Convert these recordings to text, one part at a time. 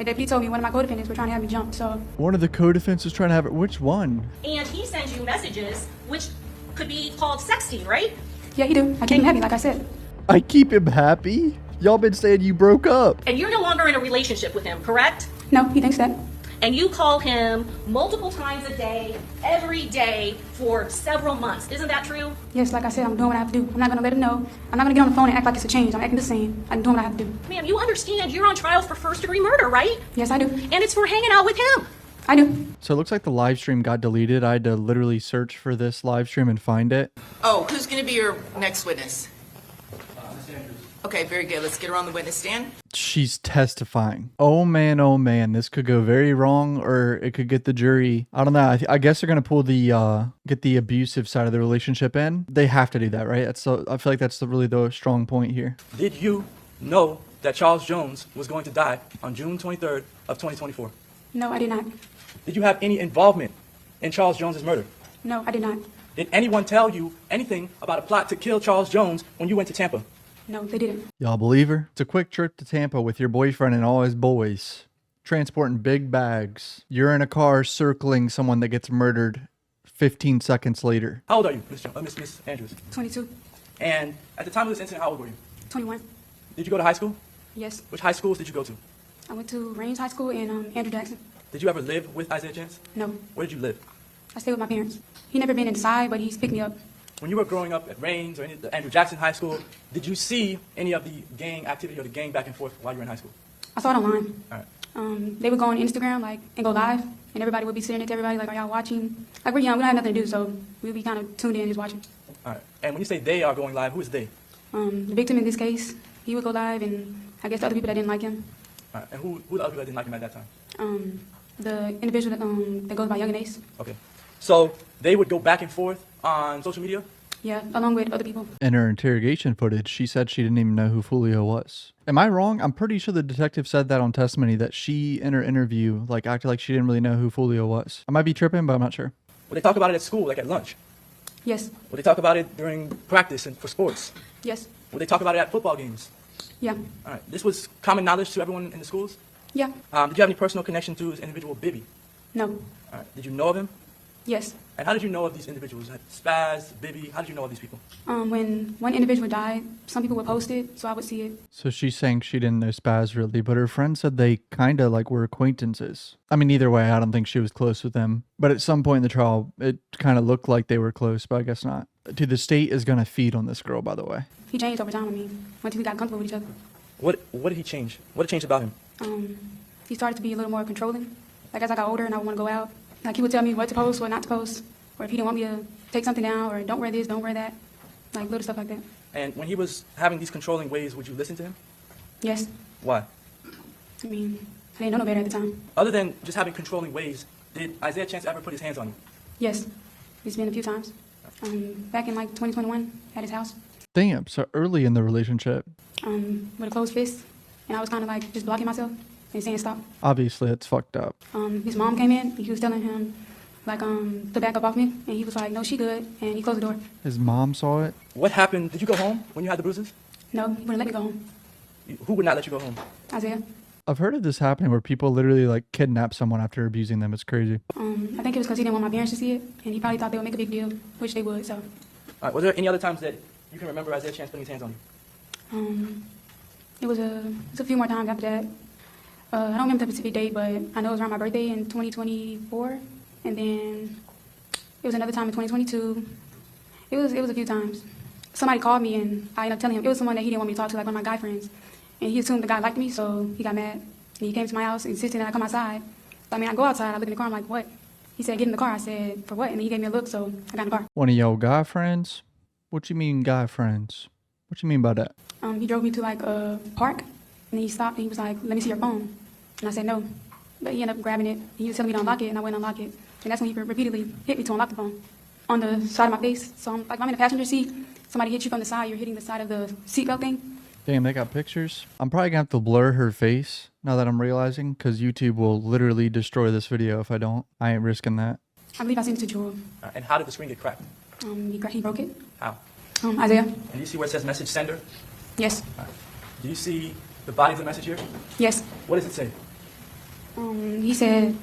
The deputy told me one of my co-defendants were trying to have me jumped, so. One of the co-defendants was trying to have it. Which one? And he sends you messages, which could be called sexting, right? Yeah, he do. I keep him happy, like I said. I keep him happy? Y'all been saying you broke up. And you're no longer in a relationship with him, correct? No, he thinks that. And you call him multiple times a day, every day, for several months. Isn't that true? Yes, like I said, I'm doing what I have to do. I'm not gonna let him know. I'm not gonna get on the phone and act like it's a change. I'm acting the same. I'm doing what I have to do. Ma'am, you understand you're on trial for first-degree murder, right? Yes, I do. And it's for hanging out with him. I do. So it looks like the live stream got deleted. I had to literally search for this live stream and find it. Oh, who's going to be your next witness? Okay, very good. Let's get her on the witness stand. She's testifying. Oh man, this could go very wrong, or it could get the jury. I don't know. I guess they're gonna pull the get the abusive side of the relationship in. They have to do that, right? I feel like that's really the strong point here. Did you know that Charles Jones was going to die on June 23rd of 2024? No, I did not. Did you have any involvement in Charles Jones's murder? No, I did not. Did anyone tell you anything about a plot to kill Charles Jones when you went to Tampa? No, they didn't. Y'all believe her? It's a quick trip to Tampa with your boyfriend and all his boys, transporting big bags. You're in a car circling someone that gets murdered 15 seconds later. How old are you, Miss Andrews? 22. And at the time of this incident, how old were you? 21. Did you go to high school? Yes. Which high schools did you go to? I went to Rains High School and Andrew Jackson. Did you ever live with Isaiah Chance? No. Where did you live? I stayed with my parents. He never been inside, but he's picked me up. When you were growing up at Rains or the Andrew Jackson High School, did you see any of the gang activity or the gang back and forth while you were in high school? I saw it online. All right. They would go on Instagram and go live, and everybody would be sitting next to everybody like, are y'all watching? Like, we're young, we don't have nothing to do, so we'd be kind of tuned in just watching. All right. And when you say they are going live, who is they? The victim in this case, he would go live, and I guess the other people that didn't like him. All right. And who the other people that didn't like him at that time? The individual that goes by Young and Ace. Okay. So they would go back and forth on social media? Yeah, along with other people. In her interrogation footage, she said she didn't even know who Foolio was. Am I wrong? I'm pretty sure the detective said that on testimony, that she, in her interview, acted like she didn't really know who Foolio was. I might be tripping, but I'm not sure. Would they talk about it at school, like at lunch? Yes. Would they talk about it during practice and for sports? Yes. Would they talk about it at football games? Yeah. All right. This was common knowledge to everyone in the schools? Yeah. Did you have any personal connection to this individual, Bibby? No. All right. Did you know of him? Yes. And how did you know of these individuals? Spaz, Bibby, how did you know of these people? When one individual died, some people would post it, so I would see it. So she's saying she didn't know Spaz really, but her friend said they kind of were acquaintances. I mean, either way, I don't think she was close with them. But at some point in the trial, it kind of looked like they were close, but I guess not. Dude, the state is going to feed on this girl, by the way. He changed over time, once we got comfortable with each other. What did he change? What changed about him? He started to be a little more controlling. As I got older and I would want to go out, he would tell me what to post, what not to post, or if he didn't want me to take something down, or don't wear this, don't wear that, little stuff like that. And when he was having these controlling ways, would you listen to him? Yes. Why? I didn't know no better at the time. Other than just having controlling ways, did Isaiah Chance ever put his hands on you? Yes. It's been a few times. Back in 2021 at his house. Damn, so early in the relationship. With a closed fist, and I was kind of just blocking myself and saying stop. Obviously, it's fucked up. His mom came in, and he was telling him to back up off me, and he was like, no, she good, and he closed the door. His mom saw it. What happened? Did you go home when you had the bruises? No, he wouldn't let me go home. Who would not let you go home? Isaiah. I've heard of this happening where people literally kidnap someone after abusing them. It's crazy. I think it was because he didn't want my parents to see it, and he probably thought they would make a big deal, which they would, so. All right, was there any other times that you can remember Isaiah Chance putting his hands on you? It was a few more times after that. I don't remember the specific date, but I know it was around my birthday in 2024, and then it was another time in 2022. It was a few times. Somebody called me, and I ended up telling him it was someone that he didn't want me to talk to, one of my guy friends, and he assumed the guy liked me, so he got mad, and he came to my house, insisting that I come outside. So, I go outside, I look in the car, I'm like, what? He said, get in the car. I said, for what? And he gave me a look, so I got in the car. One of your guy friends? What you mean guy friends? What you mean by that? He drove me to a park, and he stopped, and he was like, let me see your phone. And I said no, but he ended up grabbing it. He was telling me to unlock it, and I went and unlock it. And that's when he repeatedly hit me to unlock the phone on the side of my face. So I'm in the passenger seat. Somebody hits you from the side, you're hitting the side of the seatbelt thing. Damn, they got pictures. I'm probably gonna have to blur her face now that I'm realizing, because YouTube will literally destroy this video if I don't. I ain't risking that. I believe I sent it to Joel. And how did the screen get cracked? He broke it. How? Isaiah? And do you see where it says message sender? Yes. Do you see the body of the message here? Yes. What does it say? He said,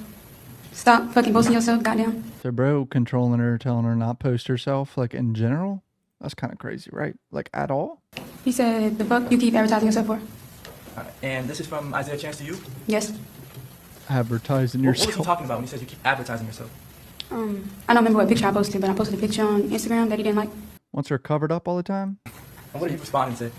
stop fucking posting yourself, goddamn. So bro controlling her, telling her not post herself, like in general? That's kind of crazy, right? Like at all? He said, the fuck you keep advertising yourself for? And this is from Isaiah Chance to you? Yes. Advertising What was he yourself. talking about when he says you keep advertising yourself? I don't remember what picture I posted, but I posted a picture on Instagram that he didn't like. Wants her covered up all the time? And what did he respond and say?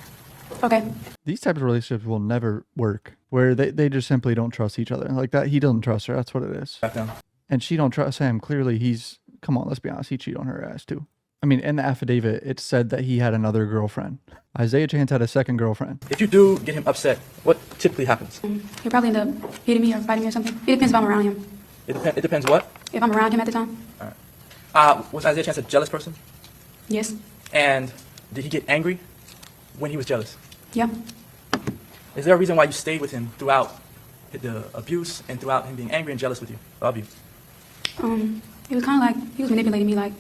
Okay. These types of relationships will never work, where they just simply don't trust each other. Like that, he doesn't trust her. That's what it is. Back down. And she don't trust him. Clearly, come on, let's be honest, he cheated on her ass too. I mean, in the affidavit, it said that he had another girlfriend. Isaiah Chance had a second girlfriend. If you do get him upset, what typically happens? He'll probably end up hitting me or fighting me or something. It depends if I'm around him. It depends what? If I'm around him at the time, Was Isaiah Chance a jealous person? yes. And did he get angry when he was jealous? Yeah. Is there a reason why you stayed with him throughout the abuse and throughout him being angry and jealous with you, of you? It was kind of like he was manipulating me. Like,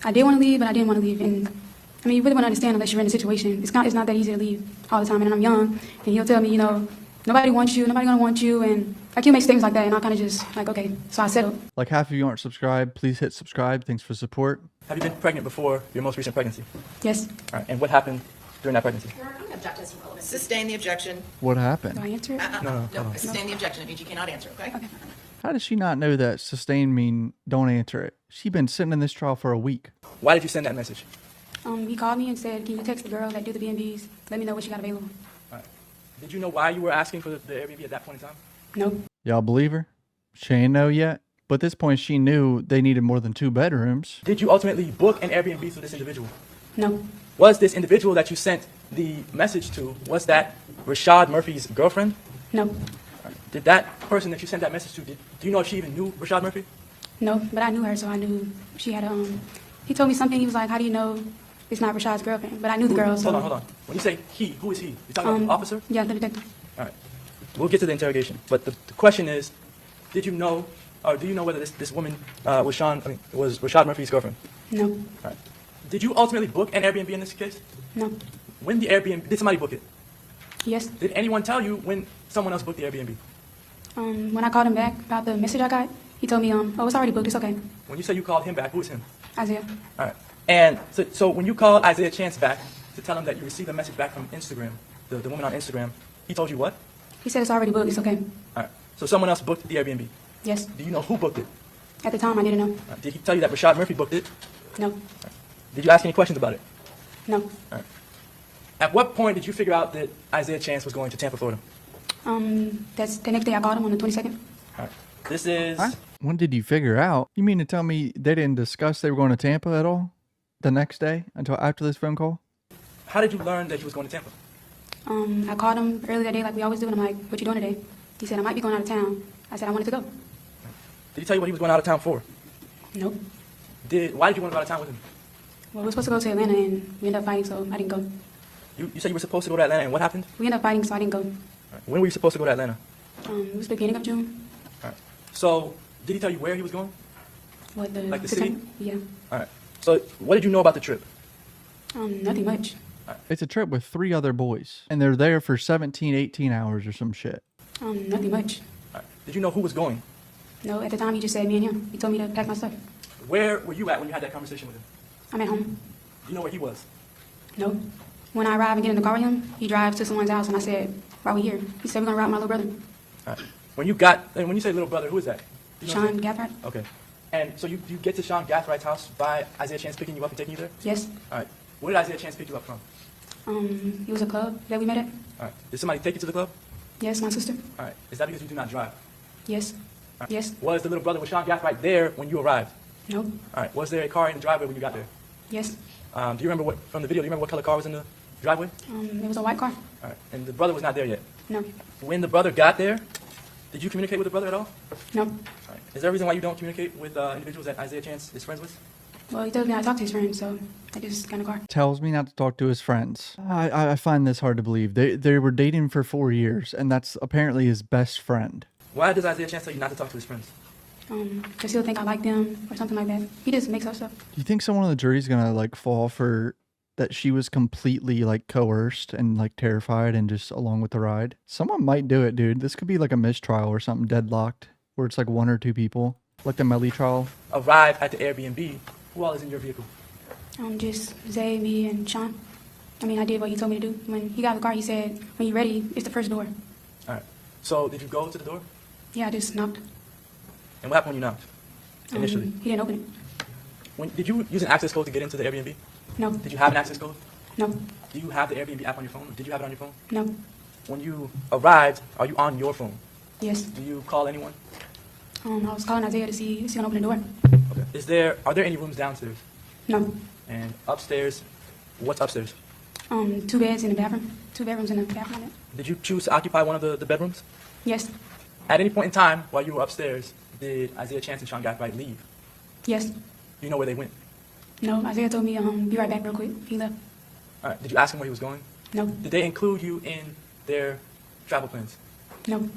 I did want to leave, but I didn't want to leave. And I mean, you really want to understand unless you're in a situation. It's not that easy to leave all the time. And I'm young, and he'll tell me, nobody wants you, nobody gonna want you, and like he'll make statements like that, and I kind of just like, okay, so I settled. Like half of you aren't subscribed. Please hit subscribe. Thanks for support. Have you been pregnant before your most recent pregnancy? Yes. All right. And what happened during that pregnancy? Sustain the objection. What Do happened? I answer it? No. Sustain the objection. It means you cannot answer, okay? How does she not know that sustain mean don't answer it? She been sitting in this trial for a week. Why did you send that message? He called me and said, can you text the girl that do the B&Bs? Let me know what she got available. All right. Did you know why you were asking for the Airbnb at that point in time? Nope. Y'all believe her? She ain't know yet. But at this point, she knew they needed more than 2 bedrooms. Did you ultimately book an Airbnb for this individual? No. Was this individual that you sent the message to, was that Rashad Murphy's girlfriend? No. Did that person that you sent that message to, do you know if she even knew Rashad Murphy? No, but I knew her, so I knew she had he told me something. He was like, how do you know it's not Rashad's girlfriend? But I knew the girl, so. Hold on. When you say he, who is he? You talking about the officer? Yeah, the detective. All right. We'll get to the interrogation. But the question is, did you know, or do you know whether this woman was Rashad Murphy's girlfriend? No. All right. Did you ultimately book an Airbnb in this case? No. When the Airbnb, did somebody book it? Yes. Did anyone tell you when someone else booked the Airbnb? When I called him back about the message I got, he told me, oh, it's already booked, it's okay. When you say you called him back, who is him? Isaiah. All right. And so when you called Isaiah Chance back to tell him that you received a message back from Instagram, the woman on Instagram, he told you what? He said it's already booked, it's okay. All right. So someone else booked the Airbnb. Yes. Do you know who booked it? At the time, I didn't know. All right. Did he tell you that Rashad Murphy booked it? No. Did you ask any questions about it? No. All right. At what point did you figure out that Isaiah Chance was going to Tampa, Florida? That's the next day I called him on the 22nd. All right. This is... Huh? When did you figure out? You mean to tell me they didn't discuss they were going to Tampa at all the next day until after this phone call? How did you learn that he was going to Tampa? I called him earlier that day like we always do, and I'm like, what you doing today? He said, I might be going out of town. I said, I wanted to go. Did he tell you what he was going out of town for? Nope. Why did you want to go out of town with him? Well, we were supposed to go to Atlanta, and we ended up fighting, so I didn't go. You said you were supposed to go to Atlanta, and what happened? We ended up fighting, so I didn't go. All right. When were you supposed to go to Atlanta? It was the beginning of June. All right. So, did he tell you where he was going? What, Like the city? Yeah. All right. So, what did you know about the trip? Nothing much. It's a trip with 3 other boys, and they're there for 17, 18 hours or some shit. Nothing much. All right. Did you know who was going? No, at the time he just said me and him. He told me to pack my stuff. Where were you at when you had that conversation with him? I'm at home. Do you know where he was? No. When I arrive and get in the car with him, he drives to someone's house, and I said, why are we here? He said, we're going to rob my little brother. All right. When you say little brother, who is that? Do you know his Sean name? Gathright? Okay. And so you get to Sean Gathwright's house by Isaiah Chance picking you up and taking you there? Yes. All right. Where did Isaiah Chance pick you up from? It was a club that we met at. All right. Did somebody take you to the club? Yes, my sister. All right. Is that because you do not drive? Yes. All right. Yes. Was the little brother with Sean Gathright there when you arrived? No. All right. Was there a car in the driveway when you got there? Yes. Do you remember from the video, do you remember what color car was in the driveway? It was a white car. All right. And the brother was not there yet? No. When the brother got there, did you communicate with the brother at all? No. All right. Is there a reason why you don't communicate with individuals that Isaiah Chance is friends with? Well, he tells me not to talk to his friends, so I just got in the car. Tells me not to talk to his friends. I find this hard to believe. They were dating for 4 years, and that's apparently his best friend. Why does Isaiah Chance tell you not to talk to his friends? Because he'll think I like them or something like that. He just makes up stuff. Do you think someone on the jury's gonna like fall for that she was completely like coerced and like terrified and just along with the ride. Someone might do it, dude. This could be like a mistrial or something, deadlocked, where it's like 1 or 2 people, like the Melly trial. Arrive at the Airbnb. Who all is in your vehicle? Just Zay, me, and Sean. I mean, I did what he told me to do. When he got in the car, he said, when you're ready, it's the first door. All right. So did you go to the door? Yeah, I just knocked. And what happened when you knocked? Initially. He didn't open it. Did you use an access code to get into the Airbnb? No. Did you have an access code? No. Do you have the Airbnb app on your phone? Did you have it on your phone? No. When you arrived, are you on your phone? Yes. Do you call anyone? I was calling Isaiah to see if he can open the door. Okay. Are there any rooms downstairs? No. And upstairs, what's upstairs? 2 beds in the bathroom. 2 bedrooms in the bathroom. Did you choose to occupy one of the bedrooms? Yes. At any point in time while you were upstairs, did Isaiah Chance and Sean Gathright leave? Yes. Do you know where they went? No. Isaiah told me, be right back real quick. He left. All right. Did you ask him where he was going? No. Did they include you in their travel plans? No.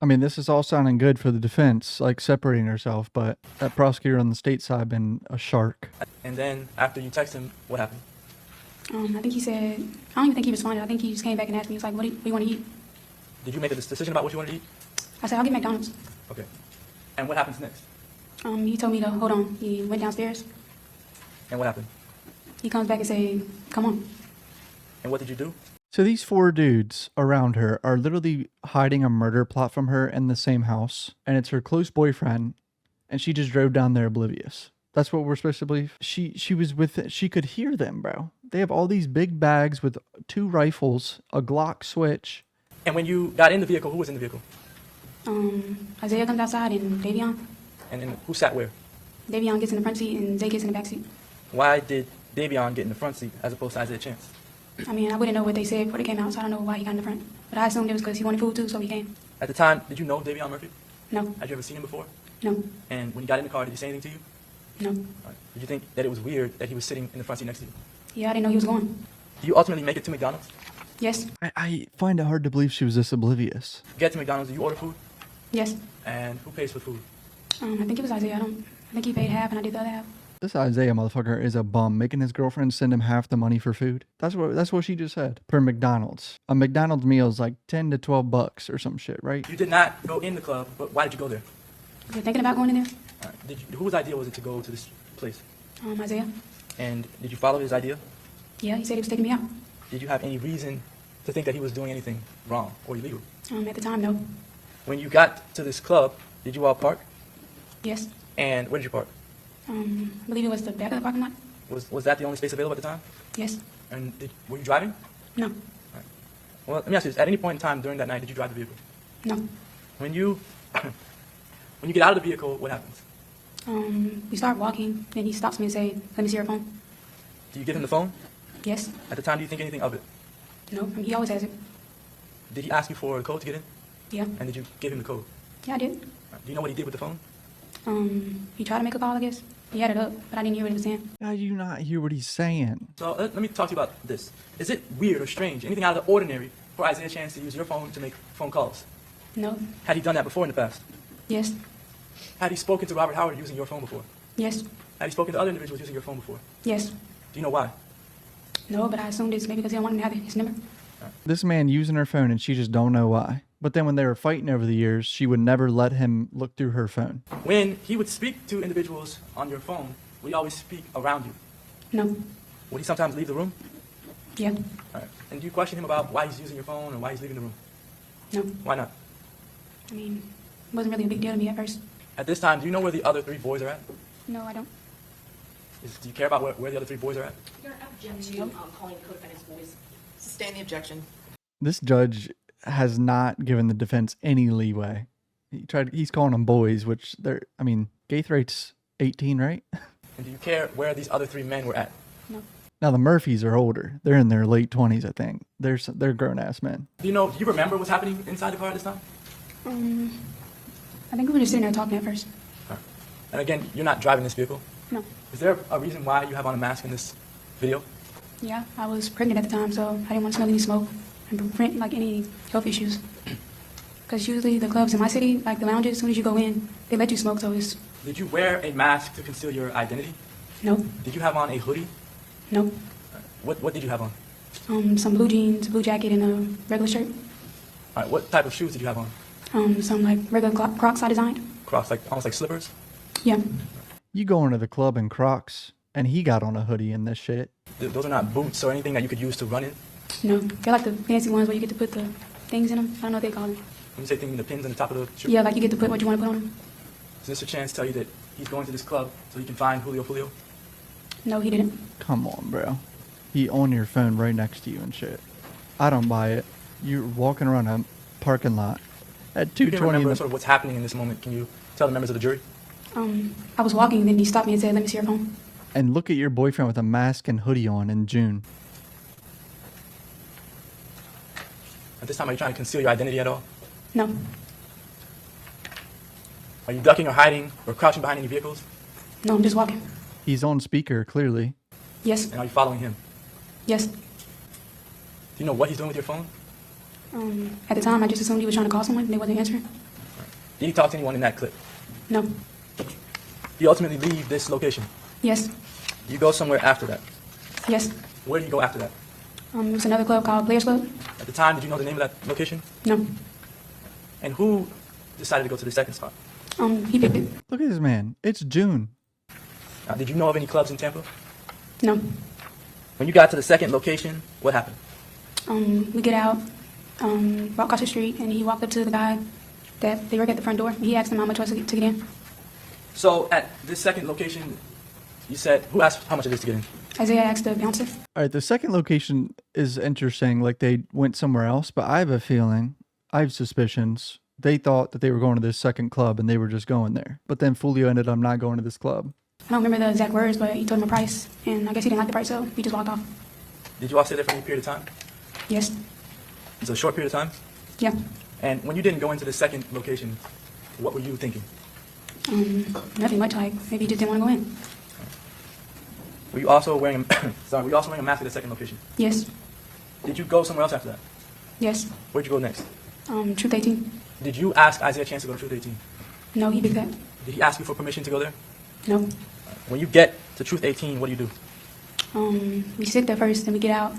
I mean, this is all sounding good for the defense, like separating herself, but that prosecutor on the state side been a shark. And then after you text him, what happened? I think he said, I don't even think he responded. I think he just came back and asked me, he's like, what do you want to eat? Did you make a decision about what you wanted to eat? I said, I'll get McDonald's. Okay. And what happens next? He told me to hold on. He went downstairs. And what happened? He comes back and say, come on. And what did you do? So these 4 dudes around her are literally hiding a murder plot from her in the same house, and it's her close boyfriend, and she just drove down there oblivious. That's what we're supposed to believe. She was with, she could hear them, bro. They have all these big bags with 2 rifles, a Glock switch. And when you got in the vehicle, who was in the vehicle? Isaiah comes outside and Davion. And who sat where? Davion gets in the front seat and Zay gets in the back seat. Why did Davion get in the front seat as opposed to Isaiah Chance? I mean, I wouldn't know what they said before they came out, so I don't know why he got in the front. But I assumed it was because he wanted food too, so he came. At the time, did you know Davion Murphy? No. Had you ever seen him before? No. And when you got in the car, did he say anything to you? No. Right. Did you think that it was weird that he was sitting in the front seat next to you? Yeah, I didn't know he was going. Did you ultimately make it to McDonald's? Yes. I find it hard to believe she was this oblivious. Get to McDonald's, did you order food? Yes. And who pays for food? I think it was Isaiah. I think he paid half and I did the other half. This Isaiah motherfucker is a bum, making his girlfriend send him half the money for food. That's what she just said. Per McDonald's. A McDonald's meal is like $10 to $12 or some shit, right? You did not go in the club, but why did you go there? Was you thinking about going in there? Whose idea was it to go to this place? Isaiah. And did you follow his idea? Yeah, he said he was taking me out. Did you have any reason to think that he was doing anything wrong or illegal? At the time, no. When you got to this club, did you all park? Yes. And where did you park? I believe it was the back of the parking lot. Was that the only space available at the time? Yes. And were you driving? No. Well, let me ask you this. At any point in time during that night, did you drive the vehicle? No. When you get out of the vehicle, what happens? We start walking, then he stops me and say, let me see your phone. Do you give him the phone? Yes. At the time, do you think anything of it? No. He always has it. Did he ask you for a code to get in? Yeah. And did you give him the code? Yeah, I did. Do you know what he did with the phone? He tried to make a call, I guess. He had it up, but I didn't hear what he was saying. How do you not hear what he's saying? So let me talk to you about this. Is it weird or strange, anything out of the ordinary, for Isaiah Chance to use your phone to make phone calls? No. Had he done that before in the past? Yes. Had he spoken to Robert Howard using your phone before? Yes. Had he spoken to other individuals using your phone before? Yes. Do you know why? No, but I assumed it's maybe because he don't want him to have his number. This man using her phone and she just don't know why. But then when they were fighting over the years, she would never let him look through her phone. When he would speak to individuals on your phone, would he always speak around you? No. Would he sometimes leave the room? Yeah. All right. And do you question him about why he's using your phone or why he's leaving the room? No. Why not? I mean, it wasn't really a big deal to me at first. At this time, do you know where the other 3 boys are at? No, I don't. Do you care about where the other 3 boys are at? Your objection calling the co-defendants boys. Sustain the objection. This judge has not given the defense any leeway. He's calling them boys, which Gaithrate's 18, right? And do you care where these other 3 men were at? No. Now the Murphys are older. They're in their late 20s, I think. They're grown-ass men. Do you remember what's happening inside the car at this time? I think we were just sitting there talking at first. All right. And again, you're not driving this vehicle. No. Is there a reason why you have on a mask in this video? Yeah, I was pregnant at the time, so I didn't want to smell any smoke and prevent any health issues. Because usually the clubs in my city, like the lounges, as soon as you go in, they let you smoke, so it's... Did you wear a mask to conceal your identity? No. Did you have on a hoodie? No. What did you have on? Some blue jeans, blue jacket, and a regular shirt. All right, what type of shoes did you have on? Some like regular Crocs I designed. Crocs, like almost like slippers? Yeah. You go into the club in Crocs, and he got on a hoodie and this shit. Those are not boots or anything that you could use to run in? No, they're like the fancy ones where you get to put the things in them. I don't know what they call them. When you say things, the pins on the top of the shoe? Yeah, like you get to put what you want to put on them. Does Mr. Chance tell you that he's going to this club so he can find Foolio? No, he didn't. Come on, bro. He on your phone right next to you and shit. I don't buy it. You're walking around a parking lot at You didn't 2:20 in remember the... sort of what's happening in this moment. Can you tell the members of the jury? I was walking, and then he stopped me and said, "Let me see your phone." And look at your boyfriend with a mask and hoodie on in June. At this time, are you trying to conceal your identity at all? No, Are you ducking or hiding or crouching behind any vehicles? no, I'm just walking. He's on speaker, clearly. Yes, And are you following him? yes. Do you know what he's doing with your phone? At the time, I just assumed he was trying to call someone, and they wasn't answering. Did he talk to anyone in that clip? No, Do you ultimately leave this location? yes, You go somewhere after that. yes. Where do you go after that? It was another club called Players Club. At the time, did you know the name of that location? No, And who decided to go to the second spot? he picked it. Look at this man. It's June. Did you know of any clubs in Tampa? No. When you got to the second location, what happened? We get out, walk across the street, and he walked up to the guy that they work at the front door. He asked him how much was to get in. So at this second location, you said, who asked how much it is to get in? Isaiah asked the bouncer. All right, the second location is interesting. Like they went somewhere else, but I have a feeling, I have suspicions. They thought that they were going to this second club and they were just going there. But then Foolio ended up not going to this club. I don't remember the exact words, but he told him a price, and I guess he didn't like the price, so he just walked off. Did you all stay there for any period of time? Yes. It's a short period of time? Yeah. And when you didn't go into the second location, what were you thinking? Nothing much. Like maybe he just didn't want to go in. Were you also wearing were you also wearing a mask at the second location? Yes. Did you go somewhere else after that? Yes. Where'd you go next? Truth 18. Did you ask Isaiah Chance to go to Truth 18? No, he picked that. Did he ask you for permission to go there? No. When you get to Truth 18, what do you do? We sit there first, then we get out.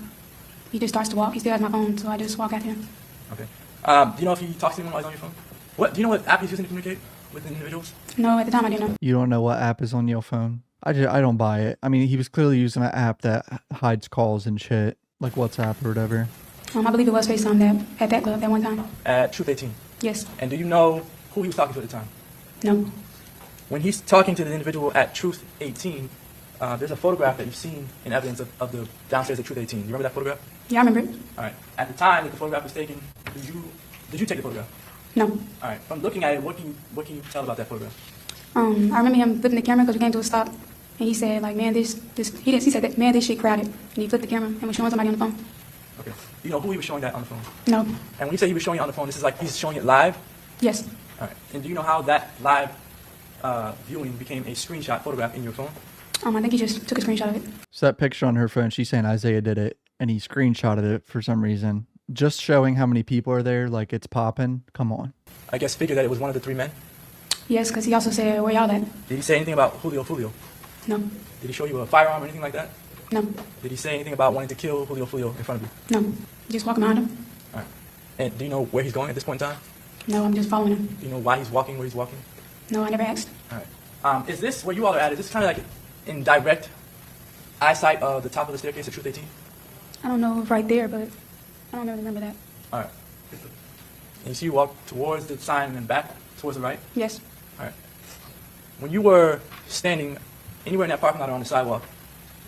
He just starts to walk. He still has my phone, so I just walk after him. Okay. Do you know if he talks to anyone while he's on your phone? What? Do you know what app he's using to communicate with individuals? No, at the time I didn't know. You don't know what app is on your phone? I don't buy it. I mean, he was clearly using an app that hides calls and shit, like WhatsApp or whatever. I believe it was FaceTime that at that club that one time. At Truth 18. Yes. And do you know who he was talking to at the time? No. When he's talking to the individual at Truth 18, there's a photograph that you've seen in evidence of the downstairs at Truth 18. Do you remember that photograph? Yeah, I remember it. All right. At the time that the photograph was taken, did you take the photograph? No. All right. From looking at it, what can you tell about that photograph? I remember him flipping the camera because we came to a stop, and he said like, "Man, he said that, man, this shit crowded," and he flipped the camera and was showing somebody on the phone. Okay. Do you know who he was showing that on the phone? No. And when you say he was showing it on the phone, this is like he's showing it live? Yes. All right. And do you know how that live viewing became a screenshot photograph in your phone? I think he just took a screenshot of it. So that picture on her phone, she's saying Isaiah did it, and he screenshotted it for some reason. Just showing how many people are there, like it's popping. Come on. I guess figure that it was one of the three men. Yes, because he also said, "Where y'all at?" Did he say anything about Foolio? No. Did he show you a firearm or anything like that? No. Did he say anything about wanting to kill Foolio in front of you? No. Just walking behind him. All right. And do you know where he's going at this point in time? No, I'm just following him. Do you know why he's walking where he's walking? No, I never asked. All right. Is this where you all are at? Is this kind of like in direct eyesight of the top of the staircase at Truth 18? I don't know if right there, but I don't really remember that. All right. And you see you walk towards the sign and then back towards the right? Yes. All right. When you were standing anywhere in that parking lot or on the sidewalk,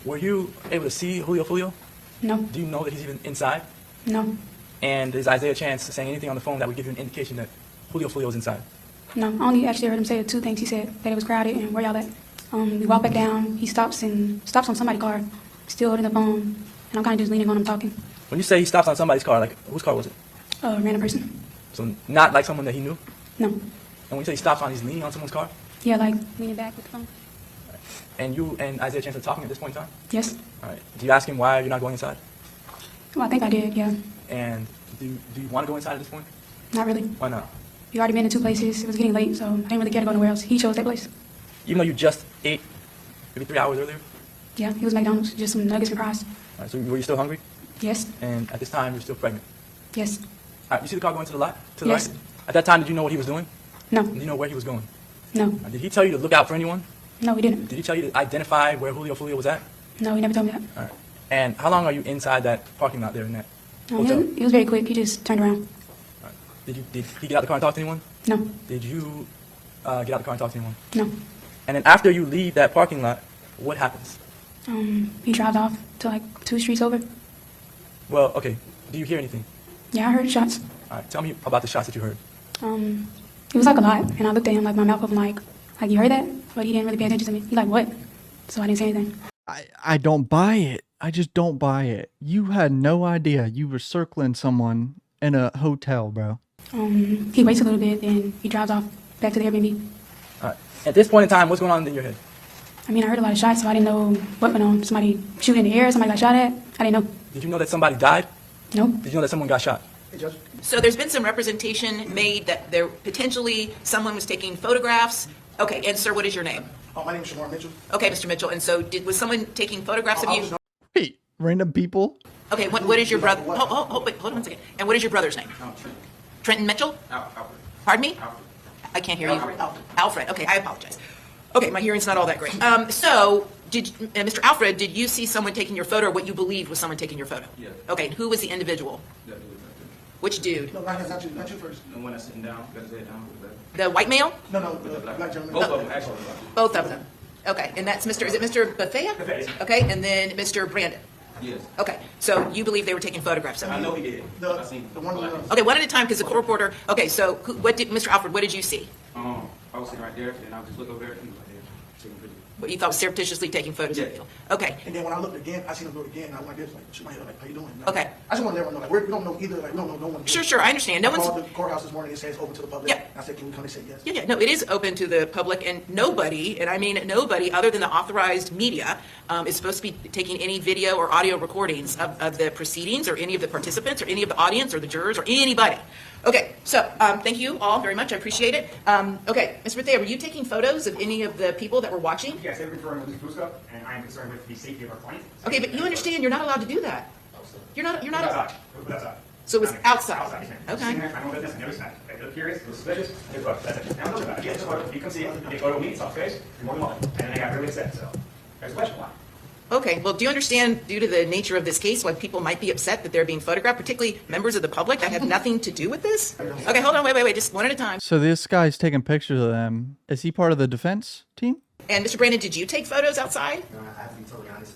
were you able to see Foolio? No. Do you know that he's even inside? No. And is Isaiah Chance saying anything on the phone that would give you an indication that Foolio is inside? No. I only actually heard him say two things. He said that it was crowded and where y'all at. We walk back down. He stops on somebody's car, still holding the phone, and I'm kind of just leaning on him talking. When you say he stops on somebody's car, like whose car was it? A random person. So not like someone that he knew? No. And when you say he stops on, he's leaning on someone's car? Yeah, like leaning back with the phone. And you and Isaiah Chance are talking at this point in time? Yes. All right. Do you ask him why you're not going inside? Well, I think I did, yeah. And do you want to go inside at this point? Not really. Why not? We already been in two places. It was getting late, so I didn't really care to go nowhere else. He chose that place. Even though you just ate maybe 3 hours earlier? Yeah, it was McDonald's, just some nuggets and fries. All right, so were you still hungry? Yes, And at this time, you're still pregnant. yes, All right, you see the car going to the lot? To the Yes. right? At that time, did you know what he was doing? no, Did you know where he was going? no, Did he tell you to look out for anyone? no, he didn't. Did he tell you to identify where Foolio was at? No, he never told me that. All right. And how long are you inside that parking lot there in that It hotel? was very quick. He just turned around. All right. Did he get out the car and talk to anyone? No, Did you get out the car and talk to anyone? no. And then after you leave that parking lot, what happens? He drives off to like 2 streets over. Well, okay. Do you hear anything? Yeah, I heard shots. All right. Tell me about the shots that you heard. It was like a lot, and I looked at him like my mouth open, like you heard that? But he didn't really pay attention to me. He like, what? So I didn't say anything. I don't buy it. I just don't buy it. You had no idea you were circling someone in a hotel, bro. He waits a little bit, then he drives off back to the Airbnb. All right. At this point in time, what's going on in your head? I mean, I heard a lot of shots, so I didn't know what went on. Somebody shooting in the air, somebody got shot at. I didn't know. Did you know that somebody died? No. Did you know that someone got shot? So there's been some representation made that there potentially someone was taking photographs. Okay, and sir, what is your name? My name is Shamar Mitchell. Okay, Mr. Mitchell. And so was someone taking photographs of you? Wait, random people? Okay, what is your brother? Wait, hold on one second. And what is your brother's name? Trenton Mitchell? Alfred. Pardon me? I can't hear you. Alfred. Okay, I apologize. Okay, my hearing's not all that great. So, Mr. Alfred, did you see someone taking your photo, or what you believed was someone taking your photo? Yeah. Okay, who was the individual? That dude right there. Which dude? No, not you first. The one that's sitting down, got his head down. With The white male? No, the black gentleman. both of them, actually. Both of them. Okay, and that's is it Mr. Bethea? Bethea. Okay, and then Mr. Brandon. Yes. Okay, so you believe they were taking photographs of I you? know he did. I seen The one. Okay, one at a time, because the court reporter. Okay, so Mr. Alfred, what did you see? I was sitting right there, and I would just look over there, and he was right there, taking pictures. What you thought was surreptitiously taking photos of Yeah. you? Okay, And then when I looked again, I seen him do it again. And I was like this, like, shoot my head, like, how you doing? Okay. I just want to let everyone know, like, we don't know either. Like, we don't know no one. sure, I understand. No I called one's. the courthouse this morning. It says open to the public. Yeah. And I said, can we come? They said yes. Yeah, no, it is open to the public, and nobody, and I mean nobody other than the authorized media, is supposed to be taking any video or audio recordings of the proceedings, or any of the participants, or any of the audience, or the jurors, or anybody. Okay, so thank you all very much. I appreciate it. Okay, Mr. Bethea, were you taking photos of any of the people that were watching? Yes, they're referring to Fusco, and I am concerned with the safety of our client. Okay, but you understand you're not allowed to do that. You're not. Outside. Outside. So it was outside. Outside, yes, ma'am. Okay. Sitting there, I know that this, notice that. I look curious, it was suspicious, here's what, that's it. Now, don't worry about it. Yeah, just photo. You come see it, you photo me, it's off face, you're more than welcome. And then I got really upset, so, there's a question why. Okay, well, do you understand, due to the nature of this case, why people might be upset that they're being photographed, particularly members of the public that have nothing to do with this? Okay, hold on, wait, just one at a time. So this guy's taking pictures of them. Is he part of the defense team? And Mr. Brandon, did you take photos outside? No, I have to be totally honest.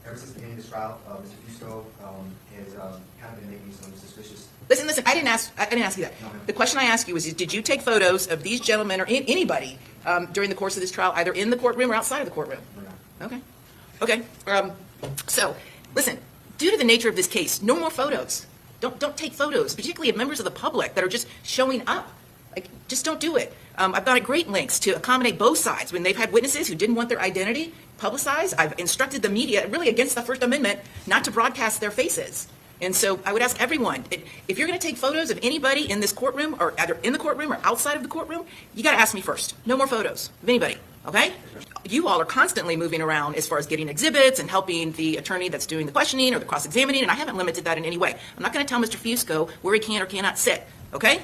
Ever since the beginning of this trial, Mr. Fusco has kind of been making some suspicious. Listen, I didn't ask you that. The question I asked you was, did you take photos of these gentlemen or anybody during the course of this trial, either in the courtroom or outside of the courtroom? Okay. So, listen, due to the nature of this case, no more photos. Don't take photos, particularly of members of the public that are just showing up. Like, just don't do it. I've gone at great lengths to accommodate both sides when they've had witnesses who didn't want their identity publicized. I've instructed the media, really against the First Amendment, not to broadcast their faces. And so I would ask everyone, if you're going to take photos of anybody in this courtroom, or either in the courtroom or outside of the courtroom, you got to ask me first. No more photos of anybody, okay? You all are constantly moving around as far as getting exhibits and helping the attorney that's doing the questioning or the cross-examining, and I haven't limited that in any way. I'm not going to tell Mr. Fusco where he can or cannot sit, okay?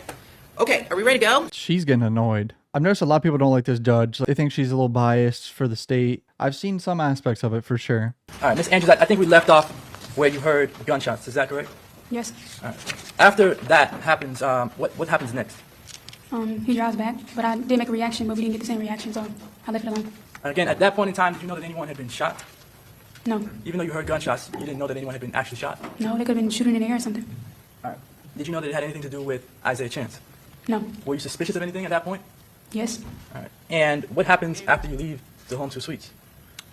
Okay, are we ready to go? She's getting annoyed. I've noticed a lot of people don't like this judge. They think she's a little biased for the state. I've seen some aspects of it for sure. All right, Ms. Andrews, I think we left off where you heard gunshots. Is that correct? Yes. All right. After that happens, what happens next? He drives back, but I did make a reaction, but we didn't get the same reaction, so I left it alone. And again, at that point in time, did you know that anyone had been shot? No, Even though you heard gunshots, you didn't know that anyone had been actually shot? no, they could have been shooting in the air or something. All right. Did you know that it had anything to do with Isaiah Chance? No. Were you suspicious of anything at that point? Yes. All right. And what happens after you leave the Home 2 Suites?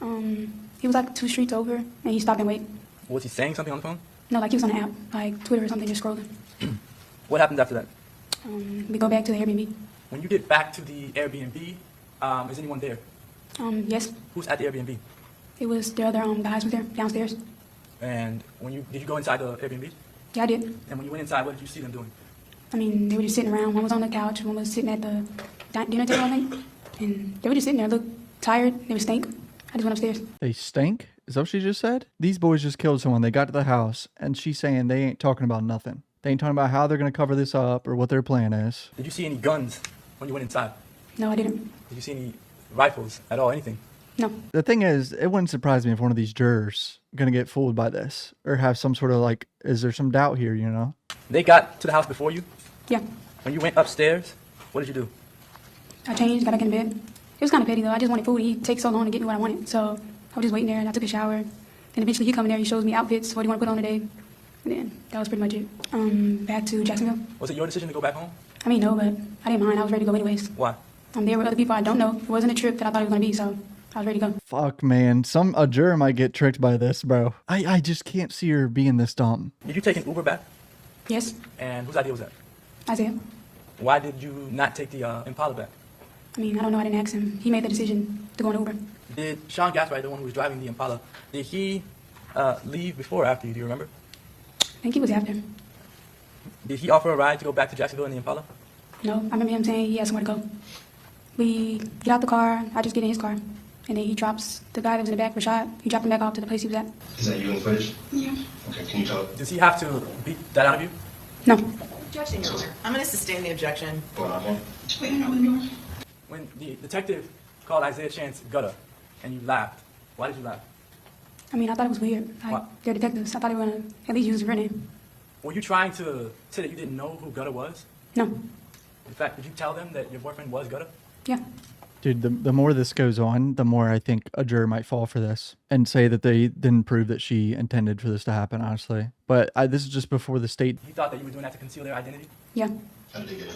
He was like 2 streets over, and he stopped and waited. Was he saying something on the phone? No, like he was on an app, like Twitter or something, just scrolling. What happens after that? We go back to the Airbnb. When you get back to the Airbnb, is anyone there? Yes, Who's at the Airbnb? it was the other guys were there downstairs. And did you go inside the Airbnb? Yeah, I did. And when you went inside, what did you see them doing? I mean, they were just sitting around. One was on the couch, one was sitting at the dinner table, I think. And they were just sitting there, looked tired. They would stink. I just went upstairs. They stink? Is that what she just said? These boys just killed someone. They got to the house, and she's saying they ain't talking about nothing. They ain't talking about how they're going to cover this up or what their plan is. Did you see any guns when you went inside? No, I didn't. Did you see any rifles at all? Anything? No. The thing is, it wouldn't surprise me if one of these jurors going to get fooled by this or have some sort of like, is there some doubt here, you know? They got to the house before you? Yeah. When you went upstairs, what did you do? I changed, got back in bed. It was kind of petty though. I just wanted food. He takes so long to get me what I wanted. So I was just waiting there and I took a shower. And eventually he come in there, he shows me outfits, what do you want to put on today. And then that was pretty much it. Back to Jacksonville. Was it your decision to go back home? I mean, no, but I didn't mind. I was ready to go anyways. Why? I'm there with other people I don't know. It wasn't a trip that I thought it was going to be, so I was ready to go. Fuck, man. A juror might get tricked by this, bro. I just can't see her being this dumb. Did you take an Uber back? Yes, And whose idea was that? Isaiah. Why did you not take the Impala back? I mean, I don't know. I didn't ask him. He made the decision to go on Uber. Did Sean Gaspard, the one who was driving the Impala, did he leave before or after you? Do you remember? I think he was after. Did he offer a ride to go back to Jacksonville in the Impala? No, I remember him saying he had somewhere to go. We get out the car. I just get in his car. And then he drops the guy that was in the back, Rashad. He dropped him back off to the place he was at. Is that you in the footage? Yeah. Okay, can you tell? Does he have to beat that out of you? No. Objection, Your Honor. I'm going to sustain the objection. Going on here? Wait, I'm not door. When the detective called Isaiah Chance gutter and you laughed, why did you laugh? I mean, I thought it was weird. What? They're detectives. I thought they were going to at least use his real name. Were you trying to say that you didn't know who Gutter was? No. In fact, did you tell them that your boyfriend was Gutter? Yeah. Dude, the more this goes on, the more I think a juror might fall for this and say that they didn't prove that she intended for this to happen, honestly. But this is just before the state. You thought that you were doing that to conceal their identity? Yeah. How did they get in?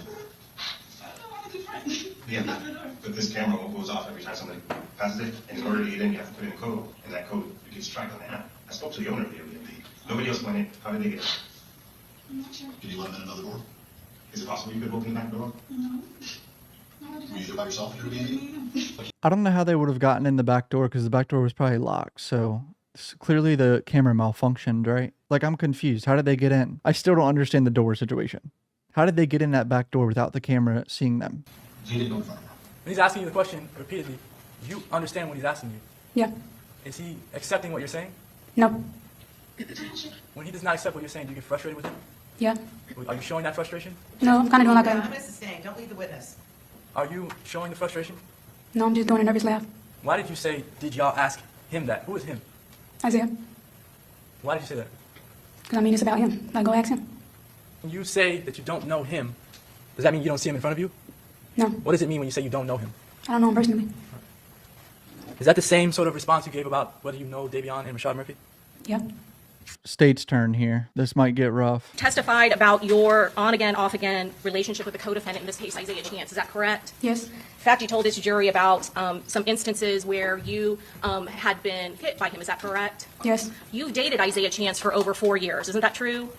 Yeah, but this camera goes off every time somebody passes it, and in order to get in, you have to put in a code, and that code gets tracked on the app. I spoke to the owner of the Airbnb. Nobody else went in. How did they get in? I'm not sure. Did you let them in another door? Is it possible you could have opened the back door? No. Were you there by yourself at your Airbnb? I don't know how they would have gotten in the back door because the back door was probably locked. So clearly the camera malfunctioned, right? Like, I'm confused. How did they get in? I still don't understand the door situation. How did they get in that back door without the camera seeing them? He didn't notify them. When he's asking you the question repeatedly, you understand what he's asking you. Yeah. Is he accepting what you're saying? No. When he does not accept what you're saying, do you get frustrated with him? Yeah. Are you showing that frustration? No, I'm kind of doing like I'm a... going to sustain. Don't leave the witness. Are you showing the frustration? No, I'm just doing a nervous laugh. Why did you say, did y'all ask him that? Who is him? Isaiah. Why did you say that? Because I mean, it's about him. Like, go ask him. When you say that you don't know him, does that mean you don't see him in front of you? No. What does it mean when you say you don't know him? I don't know him personally. Is that the same sort of response you gave about whether you know Davion and Rashad Murphy? Yeah. State's turn here. This might get rough. Testified about your on-again, off-again relationship with the co-defendant, in this case, Isaiah Chance. Is that correct? Yes. In fact, you told this jury about some instances where you had been hit by him. Is that correct? Yes. You've dated Isaiah Chance for over 4 years. Isn't that true?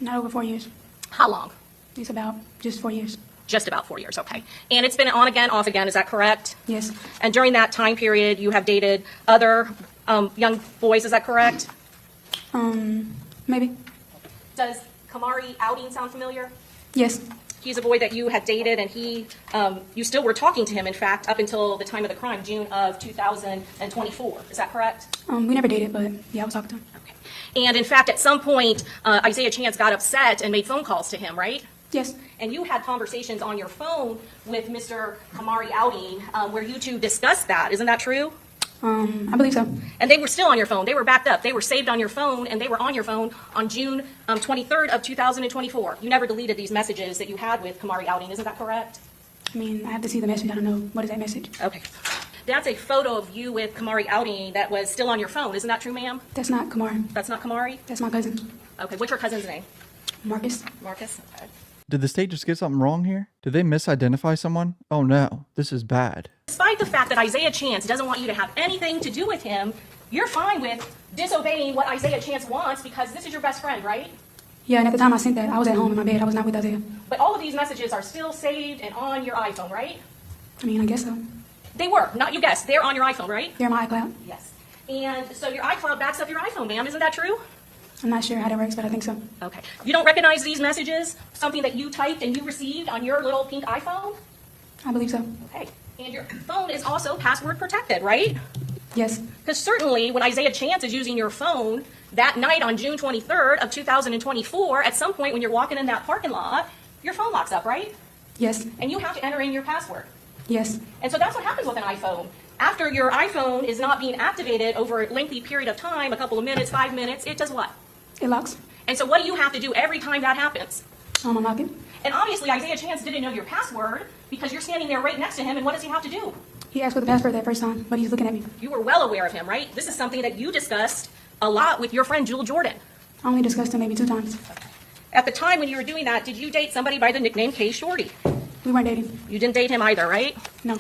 Not over 4 years. How long? It's about just 4 years. Just about 4 years, okay. And it's been on-again, off-again. Is that correct? Yes. And during that time period, you have dated other young boys. Is that correct? Maybe. Does Kamari Outing sound familiar? Yes. He's a boy that you had dated, and you still were talking to him, in fact, up until the time of the crime, June of 2024. Is that correct? We never dated, but yeah, I was talking to him. Okay. And in fact, at some point, Isaiah Chance got upset and made phone calls to him, right? Yes. And you had conversations on your phone with Mr. Kamari Outing where you two discussed that. Isn't that true? I believe so. And they were still on your phone. They were backed up. They were saved on your phone, and they were on your phone on June 23rd of 2024. You never deleted these messages that you had with Kamari Outing. Isn't that correct? I mean, I have to see the message. I don't know. What is that message? Okay. That's a photo of you with Kamari Outing that was still on your phone. Isn't that true, ma'am? That's not Kamar. That's not Kamari? That's my cousin. Okay. What's your cousin's name? Marcus. Marcus? Okay. Did the state just get something wrong here? Did they misidentify someone? Oh no, this is bad. Despite the fact that Isaiah Chance doesn't want you to have anything to do with him, you're fine with disobeying what Isaiah Chance wants because this is your best friend, right? Yeah, and at the time I sent that, I was at home in my bed. I was not with Isaiah. But all of these messages are still saved and on your iPhone, right? I mean, I guess so. They were. Not you guessed. They're on your iPhone, right? They're my iCloud. Yes. And so your iCloud backs up your iPhone, ma'am. Isn't that true? I'm not sure how that works, but I think so. Okay. You don't recognize these messages? Something that you typed and you received on your little pink iPhone? I believe so. Okay. And your phone is also password protected, right? Yes. Because certainly when Isaiah Chance is using your phone that night on June 23rd of 2024, at some point when you're walking in that parking lot, your phone locks up, right? Yes. And you have to enter in your password. Yes. And so that's what happens with an iPhone. After your iPhone is not being activated over a lengthy period of time, a couple of minutes, 5 minutes, it does what? It locks. And so what do you have to do every time that happens? Unlock it. And obviously Isaiah Chance didn't know your password because you're standing there right next to him, and what does he have to do? He asked for the password that first time, but he's looking at me. You were well aware of him, right? This is something that you discussed a lot with your friend Jewel Jordan. I only discussed him maybe 2 times. At the time when you were doing that, did you date somebody by the nickname K Shorty? We weren't dating. You didn't date him either, right? No.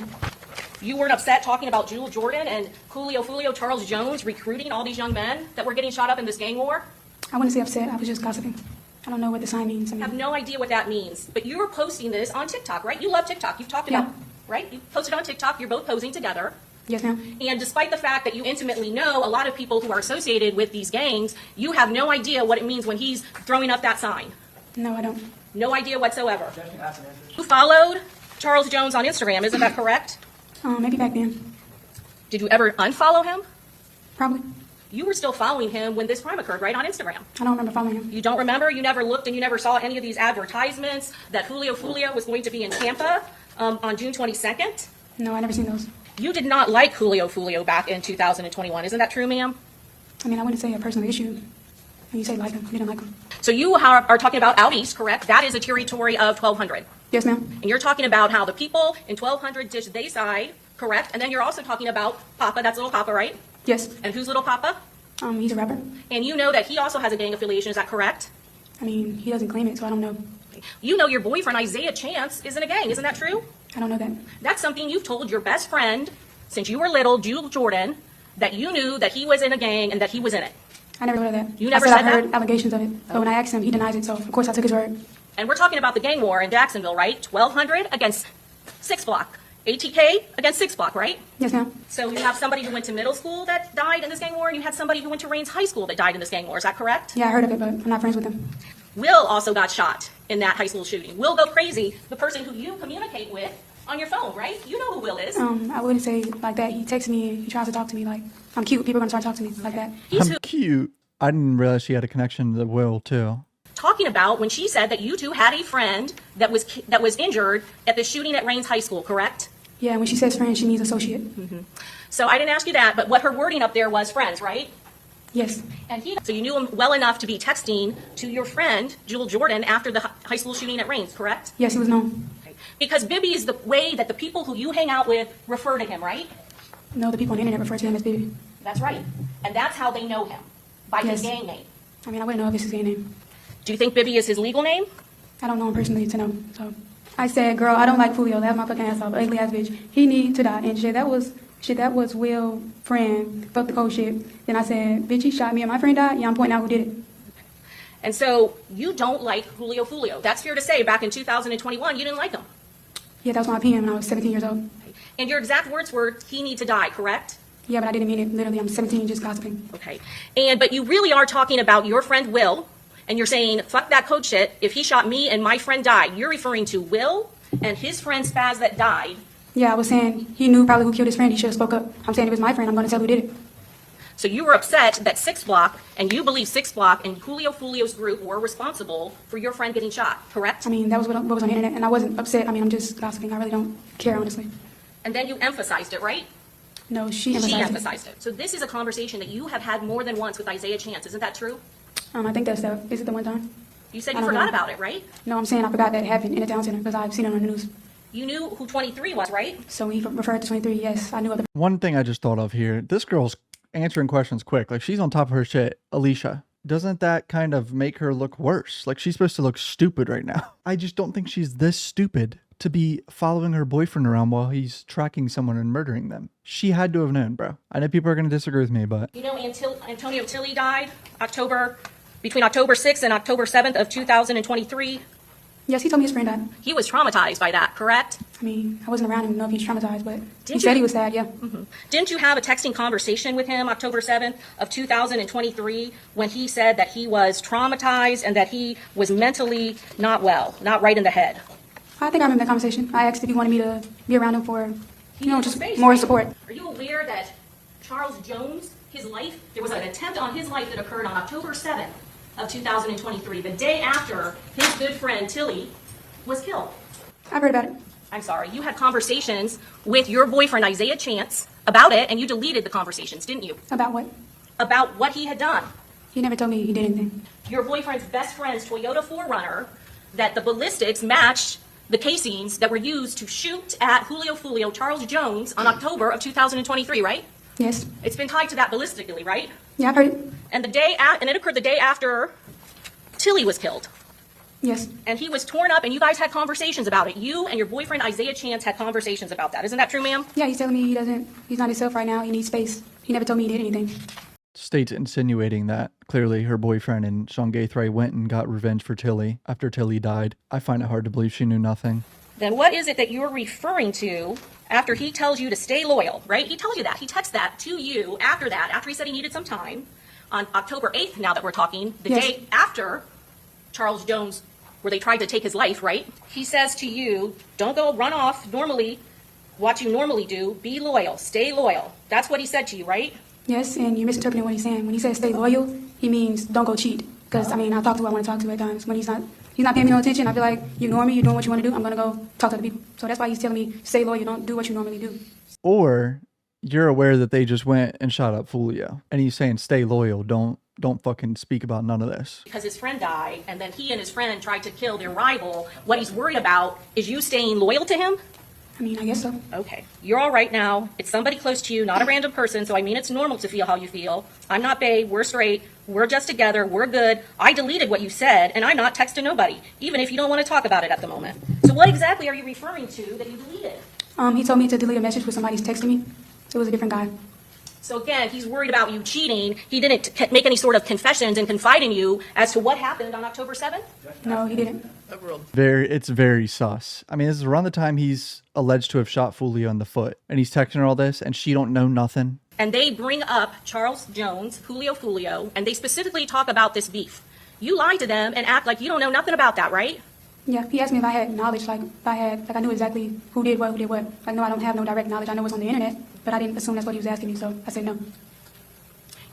You weren't upset talking about Jewel Jordan and Foolio Charles Jones recruiting all these young men that were getting shot up in this gang war? I wouldn't say upset. I was just gossiping. I don't know what the sign means. I I have mean, no idea what that means. But you were posting this on TikTok, right? You love TikTok. You've talked about, Yeah. right? You posted on TikTok. You're both posing together. yes, ma'am. And despite the fact that you intimately know a lot of people who are associated with these gangs, you have no idea what it means when he's throwing up that sign. No, I don't. No idea whatsoever. You followed Charles Jones on Instagram, isn't that correct? Maybe back then. Did you ever unfollow him? Probably. You were still following him when this crime occurred, right, on Instagram? I don't remember following him. You don't remember? You never looked and you never saw any of these advertisements that Foolio was going to be in Tampa on June 22nd? No, I never seen those. You did not like Foolio back in 2021. Isn't that true, ma'am? I mean, I wouldn't say a personal issue. When you say like him, you didn't like him. So you are talking about out east, correct? That is a territory of 1200. Yes, ma'am. And you're talking about how the people in 1200 ditched they side, correct? And then you're also talking about Papa, that's Little Papa, right? Yes. And who's Little Papa? He's a rapper. And you know that he also has a gang affiliation, is that correct? I mean, he doesn't claim it, so I don't know. You know your boyfriend Isaiah Chance is in a gang, isn't that true? I don't know that. That's something you've told your best friend since you were little, Jewel Jordan, that you knew that he was in a gang and that he was in it. I never heard of that. You never I said I've that? heard allegations of it, but when I asked him, he denies it, so of course I took his word. And we're talking about the gang war in Jacksonville, right? 1200 against 6 Block. ATK against 6 Block, right? Yes, ma'am. So you have somebody who went to middle school that died in this gang war, and you had somebody who went to Rains High School that died in this gang war. Is that correct? Yeah, I heard of it, but I'm not friends with him. Will also got shot in that high school shooting. Will go crazy, the person who you communicate with on your phone, right? You know who Will is. I wouldn't say like that. He texts me, he tries to talk to me like I'm cute. People are gonna start talking to me like that. He's I'm who cute. I didn't realize she had a connection to Will too. talking about when she said that you two had a friend that was injured at the shooting at Rains High School, correct? Yeah, when she says friend, she means associate. So I didn't ask you that, but what her wording up there was friends, right? Yes. And so you knew him well enough to be texting to your friend, Jewel Jordan, after the high school shooting at Rains, correct? Yes, he was known. Because Bibby is the way that the people who you hang out with refer to him, right? No, the people on the internet refer to him as Baby. That's right. And that's how they know him, by his Yes. gang name. I mean, I wouldn't know if it's his gay name. Do you think Bibby is his legal name? I don't know him personally to know. So I said, girl, I don't like Foolio. Laugh my fucking ass off. Ugly ass bitch. He need to die. And shit, that was Will friend. Fuck the cold shit. Then I said, bitch, he shot me and my friend died. Yeah, I'm pointing out who did it. And so you don't like Foolio. That's fair to say, back in 2021, you didn't like him. Yeah, that was my opinion when I was 17 years old. And your exact words were, he need to die, correct? Yeah, but I didn't mean it. Literally, I'm 17 just gossiping. Okay. But you really are talking about your friend Will, and you're saying, fuck that code shit. If he shot me and my friend died, you're referring to Will and his friend Spaz that died. Yeah, I was saying he knew probably who killed his friend. He should have spoke up. I'm saying it was my friend. I'm going to tell who did it. So you were upset that 6 Block, and you believe 6 Block and Foolio's group were responsible for your friend getting shot, correct? I mean, that was what was on the internet, and I wasn't upset. I mean, I'm just gossiping. I really don't care, honestly. And then you emphasized it, right? No, she She emphasized emphasized it. So this is a conversation that you have had more than once with Isaiah Chance. Isn't that true? I think that's is it the one time? You said I you don't forgot know. about it, right? No, I'm saying I forgot that it happened in the town center because I've seen it on the news. You knew who 23 was, right? So he referred to 23. Yes, I knew of the. One thing I just thought of here, this girl's answering questions quick. Like, she's on top of her shit. Alicia, doesn't that kind of make her look worse? Like, she's supposed to look stupid right now. I just don't think she's this stupid to be following her boyfriend around while he's tracking someone and murdering them. She had to have known, bro. I know people are going to disagree with me, but... You know, Antonio Tilley died between October 6th and October 7th of 2023. Yes, he told me his friend died. He was traumatized by that, correct? I mean, I wasn't around him to know if he's traumatized, but he you- said he was sad. Yeah. Didn't you have a texting conversation with him October 7th of 2023 when he said that he was traumatized and that he was mentally not well, not right in the head? I think I remember that conversation. I asked if he wanted me to be around him for, just Space, more right? support. Are you aware that Charles Jones, his life, there was an attempt on his life that occurred on October 7th of 2023, the day after his good friend Tilly was killed. I've heard about it. I'm sorry, you had conversations with your boyfriend Isaiah Chance about it, and you deleted the conversations, didn't you? About what? About what he had done. He never told me he did anything. Your boyfriend's best friend's Toyota 4Runner, that the ballistics matched the casings that were used to shoot at Foolio Charles Jones on October of 2023, right? Yes. It's been tied to that ballistically, right? Yeah, I've heard it. And and it occurred the day after Tilly was killed. Yes. And he was torn up, and you guys had conversations about it. You and your boyfriend Isaiah Chance had conversations about that. Isn't that true, ma'am? Yeah, he's telling me he's not himself right now. He needs space. He never told me he did anything. State's insinuating that clearly her boyfriend and Sean Gaithry went and got revenge for Tilly after Tilly died. I find it hard to believe she knew nothing. Then what is it that you're referring to after he tells you to stay loyal, right? He tells you that. He texts that to you after that, after he said he needed some time, on October 8th, now that we're talking, the Yes. day after Charles Jones, where they tried to take his life, right? He says to you, don't go run off normally, what you normally do, be loyal, stay loyal. That's what he said to you, right? Yes, and you're misinterpreting what he's saying. When he says stay loyal, he means don't go cheat. Because, I mean, I talk to who I want to talk to at times. When he's not paying me no attention, I feel like, you ignore me, you're doing what you want to do, I'm going to go talk to other people. So that's why he's telling me, stay loyal, don't do what you normally do. Or you're aware that they just went and shot up Foolio, and he's saying stay loyal, don't fucking speak about none of this. Because his friend died, and then he and his friend tried to kill their rival. What he's worried about is you staying loyal to him? I mean, I guess so. Okay, you're all right now. It's somebody close to you, not a random person, so I mean it's normal to feel how you feel. I'm not bae, we're straight, we're just together, we're good. I deleted what you said, and I'm not texting nobody, even if you don't want to talk about it at the moment. So what exactly are you referring to that you deleted? He told me to delete a message when somebody's texting me. It was a different guy. So again, he's worried about you cheating. He didn't make any sort of confessions and confide in you as to what happened on October 7th? No, he didn't. Overruled. It's very sus. I mean, this is around the time he's alleged to have shot Foolio in the foot, and he's texting her all this, and she don't know nothing. And they bring up Charles Jones, Foolio, and they specifically talk about this beef. You lie to them and act like you don't know nothing about that, right? Yeah, he asked me if I had knowledge, like I knew exactly who did what. Like, no, I don't have no direct knowledge. I know what's on the internet, but I didn't assume that's what he was asking me, so I said no.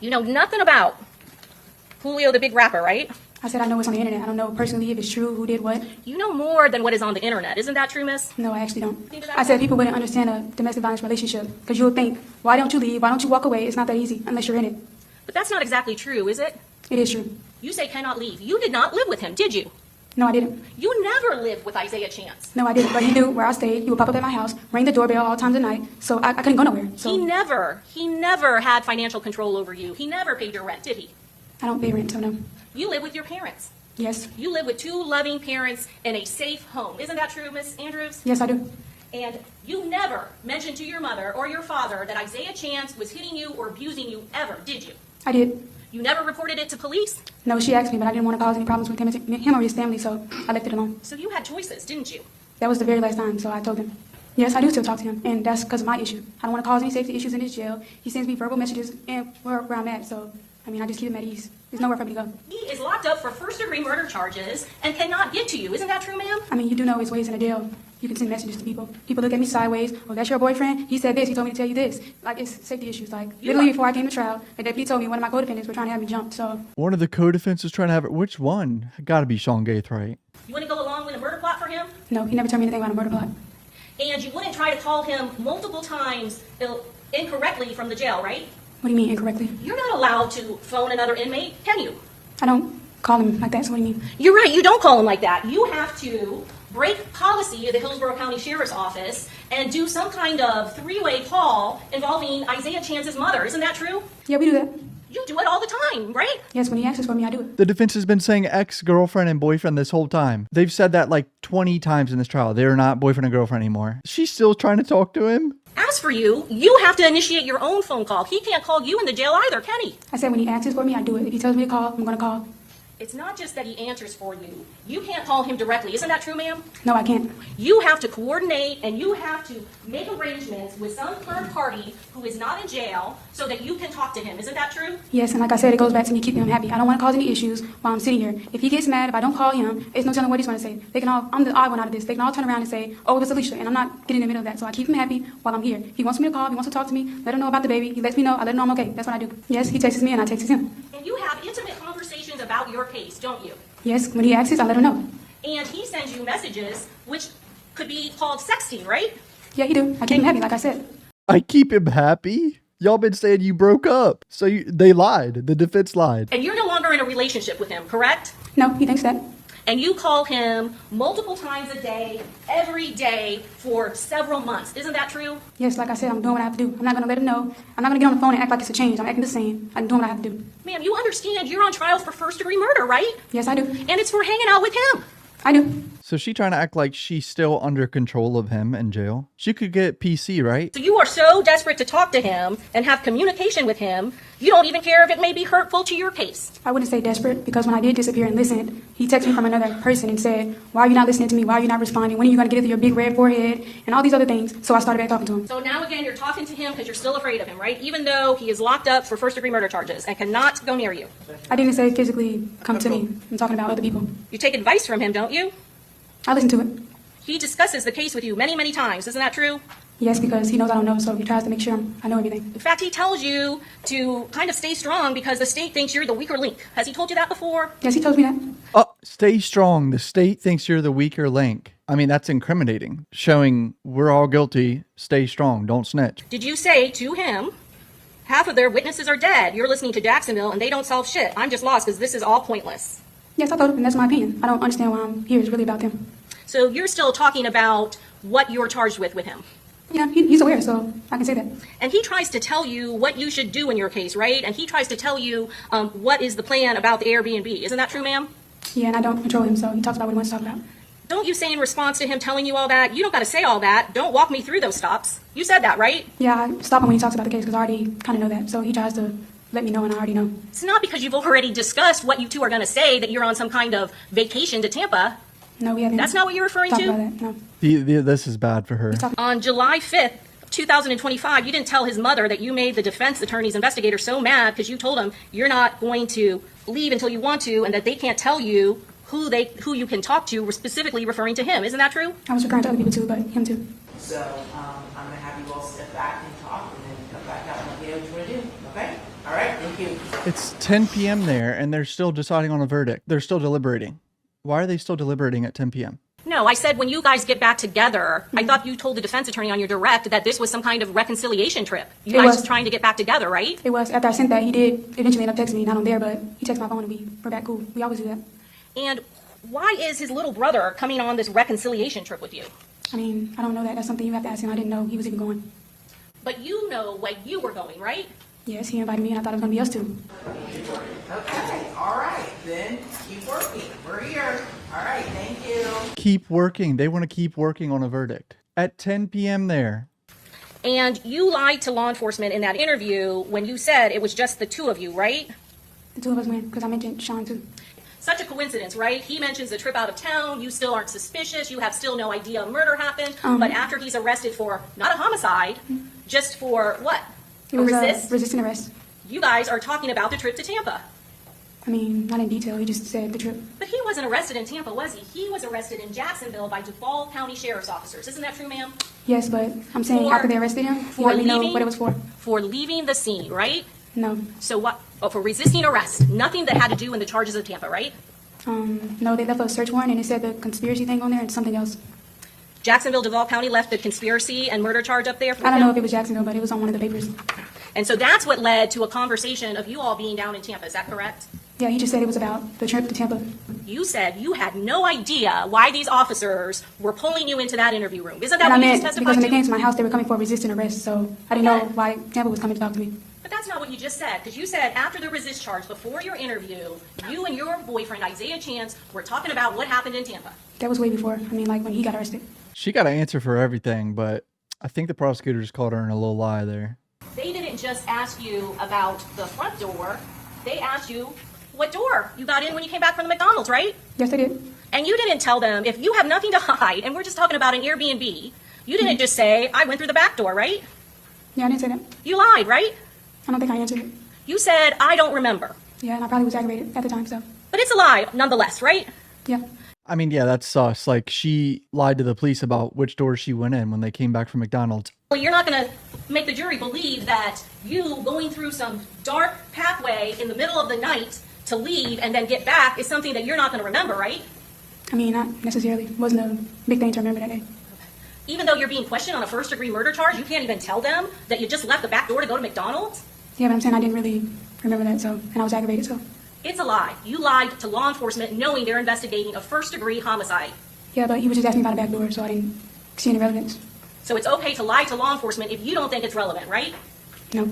You know nothing about Foolio, the big rapper, right? I said I know what's on the internet. I don't know personally if it's true, who did what. You know more than what is on the internet. Isn't that true, miss? No, I actually don't. I said people wouldn't understand a domestic violence relationship because you'll think, why don't you leave? Why don't you walk away? It's not that easy unless you're in it. But that's not exactly true, is it? It is true. You say cannot leave. You did not live with him, did you? No, I didn't. You never lived with Isaiah Chance. No, I didn't. But he knew where I stayed. He would pop up at my house, ring the doorbell all times of night, so I couldn't go nowhere. So He never had financial control over you. He never paid your rent, did he? I don't pay rent, so no. You live with your parents. Yes. You live with two loving parents in a safe home. Isn't that true, Miss Andrews? Yes, I do. And you never mentioned to your mother or your father that Isaiah Chance was hitting you or abusing you ever, did you? I did. You never reported it to police? No, she asked me, but I didn't want to cause any problems with him or his family, so I left it alone. So you had choices, didn't you? That was the very last time, so I told him. Yes, I do still talk to him, and that's because of my issue. I don't want to cause any safety issues in his jail. He sends me verbal messages and where I'm at, so, I mean, I just keep him at ease. There's nowhere for me to go. He is locked up for first-degree murder charges and cannot get to you. Isn't that true, ma'am? I mean, you do know his ways in the jail. You can send messages to people. People look at me sideways. Oh, that's your boyfriend? He said this. He told me to tell you this. Like, it's safety issues. Like, literally before I came to trial, the deputy told me one of my co-defendants were trying to have me jumped, so. One of the co-defendants is trying to have it. Which one? Gotta be Sean Gaithry. You want to go along with a murder plot for him? No, he never told me anything about a murder plot. And you wouldn't try to call him multiple times incorrectly from the jail, right? What do you mean incorrectly? You're not allowed to phone another inmate, can you? I don't call him like that, so what do you mean? You're right, you don't call him like that. You have to break policy of the Hillsborough County Sheriff's Office and do some kind of three-way call involving Isaiah Chance's mother. Isn't that true? Yeah, we do that. You do it all the time, right? Yes, when he asks for me, I do it. The defense has been saying ex-girlfriend and boyfriend this whole time. They've said that like 20 times in this trial. They're not boyfriend and girlfriend anymore. She's still trying to talk to him. As for you, you have to initiate your own phone call. He can't call you in the jail either, can he? I said when he asks for me, I do it. If he tells me to call, I'm going to call. It's not just that he answers for you. You can't call him directly. Isn't that true, ma'am? No, I can't. You have to coordinate and you have to make arrangements with some third party who is not in jail so that you can talk to him. Isn't that true? Yes, and like I said, it goes back to me keeping him happy. I don't want to cause any issues while I'm sitting here. If he gets mad, if I don't call him, it's no telling what he's going to say. They can all, I'm the odd one out of this. They can all turn around and say, oh, it was Alicia, and I'm not getting in the middle of that. So I keep him happy while I'm here. If he wants me to call, if he wants to talk to me, let him know about the baby. He lets me know, I let him know I'm okay. That's what I do. Yes, he texts me and I text him. And you have intimate conversations about your case, don't you? Yes, when he asks, I let him know. And he sends you messages which could be called sexting, right? Yeah, he do. I keep him happy, like I said. I keep him happy? Y'all been saying you broke up. So they lied. The defense lied. And you're no longer in a relationship with him, correct? No, he thinks that. And you call him multiple times a day, every day, for several months. Isn't that true? Yes, like I said, I'm doing what I have to do. I'm not going to let him know. I'm not going to get on the phone and act like it's a change. I'm acting the same. I'm doing what I have to do. Ma'am, you understand you're on trial for first-degree murder, right? Yes, I do. And it's for hanging out with him. I do. So she trying to act like she's still under control of him in jail. She could get PC, right? So you are so desperate to talk to him and have communication with him, you don't even care if it may be hurtful to your case. I wouldn't say desperate because when I did disappear and listened, he texted me from another person and said, why are you not listening to me? Why are you not responding? When are you going to get it to your big red forehead? And all these other things. So I started back talking to him. So now again, you're talking to him because you're still afraid of him, right? Even though he is locked up for first-degree murder charges and cannot go near you. I didn't say physically come to me. I'm talking about other people. You take advice from him, don't you? I listen to it. He discusses the case with you many, many times. Isn't that true? Yes, because he knows I don't know, so he tries to make sure I know everything. In fact, he tells you to kind of stay strong because the state thinks you're the weaker link. Has he told you that before? Yes, he told me that. Stay strong. The state thinks you're the weaker link. I mean, that's incriminating. Showing we're all guilty. Stay strong. Don't snitch. Did you say to him, half of their witnesses are dead. You're listening to Jacksonville and they don't solve shit. I'm just lost because this is all pointless. Yes, I told him, and that's my opinion. I don't understand why I'm here. It's really about them. So you're still talking about what you're charged with him. Yeah, he's aware, so I can say that. And he tries to tell you what you should do in your case, right? And he tries to tell you what is the plan about the Airbnb. Isn't that true, ma'am? Yeah, and I don't control him, so he talks about what he wants to talk about. Don't you say in response to him telling you all that, you don't got to say all that. Don't walk me through those stops. You said that, right? Yeah, I stop him when he talks about the case because I already kind of know that. So he tries to let me know, and I already know. It's not because you've already discussed what you two are going to say that you're on some kind of vacation to Tampa. No, we haven't. That's not what you're referring talked to? about that. No. This is bad for her. On July 5th, 2025, you didn't tell his mother that you made the defense attorney's investigator so mad because you told him you're not going to leave until you want to and that they can't tell you who you can talk to, we're specifically referring to him. Isn't that true? I was referring to other people too, but him too. So I'm going to have you all step back and talk and then come back out and let me know what you want to do. Okay? All right? Thank you. It's 10 p.m. there, and they're still deciding on a verdict. They're still deliberating. Why are they still deliberating at 10 p.m.? No, I said when you guys get back together, I thought you told the defense attorney on your direct that this was some kind of reconciliation trip. You It guys was. trying to get back together, right? It was after I sent that, he did eventually end up texting me, not on there, but he texted my phone and we're back cool. We always do that. And why is his little brother coming on this reconciliation trip with you? I mean, I don't know that. That's something you have to ask him. I didn't know he was even going. But you know where you were going, right? Yes, he invited me and I thought it was going to be us two. Okay. All right. Then keep working. We're here. All right. Thank you. Keep working. They want to keep working on a verdict. At 10 p.m. there. And you lied to law enforcement in that interview when you said it was just the two of you, right? The two of us went because I mentioned Sean too. Such a coincidence, right? He mentions the trip out of town. You still aren't suspicious. You have still no idea a murder happened. But after he's arrested for not a homicide, just for what? It was resist? resisting arrest. You guys are talking about the trip to Tampa. I mean, not in detail. He just said the trip. But he wasn't arrested in Tampa, was he? He was arrested in Jacksonville by Duval County Sheriff's officers. Isn't that true, ma'am? Yes, but I'm saying For- after they arrested him, he for let me know leaving? what it was for. For leaving the scene, right? No. So what? Oh, for resisting arrest. Nothing that had to do in the charges of Tampa, right? No, they left a search warrant and it said the conspiracy thing on there and something else. Jacksonville, Duval County left the conspiracy and murder charge up there for I don't him? know if it was Jacksonville, but it was on one of the papers. And so that's what led to a conversation of you all being down in Tampa. Is that correct? Yeah, he just said it was about the trip to Tampa. You said you had no idea why these officers were pulling you into that interview room. Isn't that And I what you meant just because testified when they came to? to my house, they were coming for resisting arrest, so I didn't know Okay. why Tampa was coming to talk to me. But that's not what you just said, because you said after the resist charge, before your interview, you and your boyfriend, Isaiah Chance, were talking about what happened in Tampa. That was way before. I mean, like when he got arrested. She got to answer for everything, but I think the prosecutors caught her in a little lie there. They didn't just ask you about the front door. They asked you what door you got in when you came back from the McDonald's, right? Yes, I did. And you didn't tell them, if you have nothing to hide, and we're just talking about an Airbnb, you didn't just say, I went through the back door, right? Yeah, I didn't say that. You lied, right? I don't think I answered it. You said, I don't remember. Yeah, and I probably was aggravated at the time, so. But it's a lie, nonetheless, right? Yeah. I mean, yeah, that's sus. Like, she lied to the police about which door she went in when they came back from McDonald's. Well, you're not going to make the jury believe that you going through some dark pathway in the middle of the night to leave and then get back is something that you're not going to remember, right? I mean, not necessarily. It wasn't a big thing to remember that day. Even though you're being questioned on a first-degree murder charge, you can't even tell them that you just left the back door to go to McDonald's? Yeah, but I'm saying I didn't really remember that, so, and I was aggravated, so. It's a lie. You lied to law enforcement knowing they're investigating a first-degree homicide. Yeah, but he was just asking about the back door, so I didn't see any relevance. So it's okay to lie to law enforcement if you don't think it's relevant, right? No.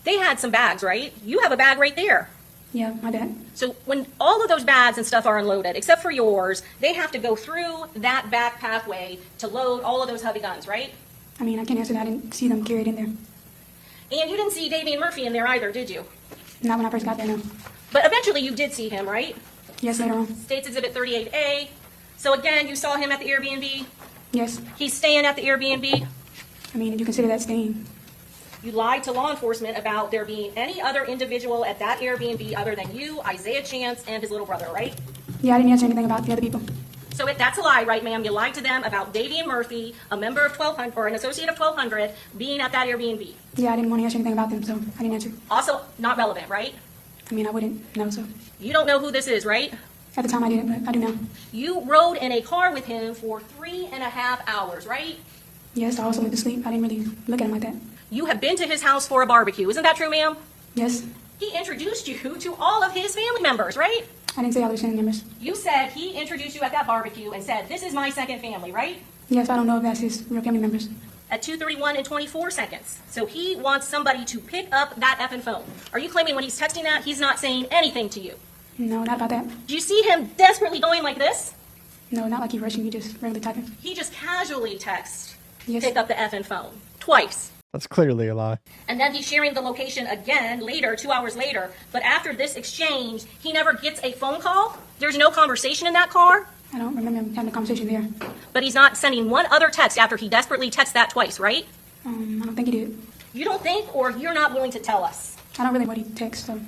They had some bags, right? You have a bag right there. Yeah, my bad. So when all of those bags and stuff are unloaded, except for yours, they have to go through that back pathway to load all of those heavy guns, right? I mean, I can't answer that. I didn't see them carried in there. And you didn't see Damian Murphy in there either, did you? Not when I first got there, no. But eventually you did see him, right? Yes, later on. States Exhibit 38A. So again, you saw him at the Airbnb. Yes. He's staying at the Airbnb. I mean, if you consider that staying. You lied to law enforcement about there being any other individual at that Airbnb other than you, Isaiah Chance, and his little brother, right? Yeah, I didn't answer anything about the other people. So that's a lie, right, ma'am? You lied to them about Damian Murphy, a member of 1200 or an associate of 1200, being at that Airbnb. Yeah, I didn't want to answer anything about them, so I didn't answer. Also, not relevant, right? I mean, I wouldn't know, so. You don't know who this is, right? At the time I didn't, but I do now. You rode in a car with him for 3.5 hours, right? Yes, I also went to sleep. I didn't really look at him like that. You have been to his house for a barbecue. Isn't that true, ma'am? Yes. He introduced you to all of his family members, right? I didn't say all those family members. You said he introduced you at that barbecue and said, this is my second family, right? Yes, I don't know if that's his real family members. At 2:31 and 24 seconds. So he wants somebody to pick up that effing phone. Are you claiming when he's texting that, he's not saying anything to you? No, not about that. Do you see him desperately going like this? No, not like he rushing me, just regularly typing. He just casually texts, Yes. pick up the effing phone. Twice. That's clearly a lie. And then he's sharing the location again later, 2 hours later. But after this exchange, he never gets a phone call. There's no conversation in that car. I don't remember him having a conversation there. But he's not sending one other text after he desperately texts that twice, right? I don't think he did. You don't think, or you're not willing to tell us? I don't really know what he texts, so.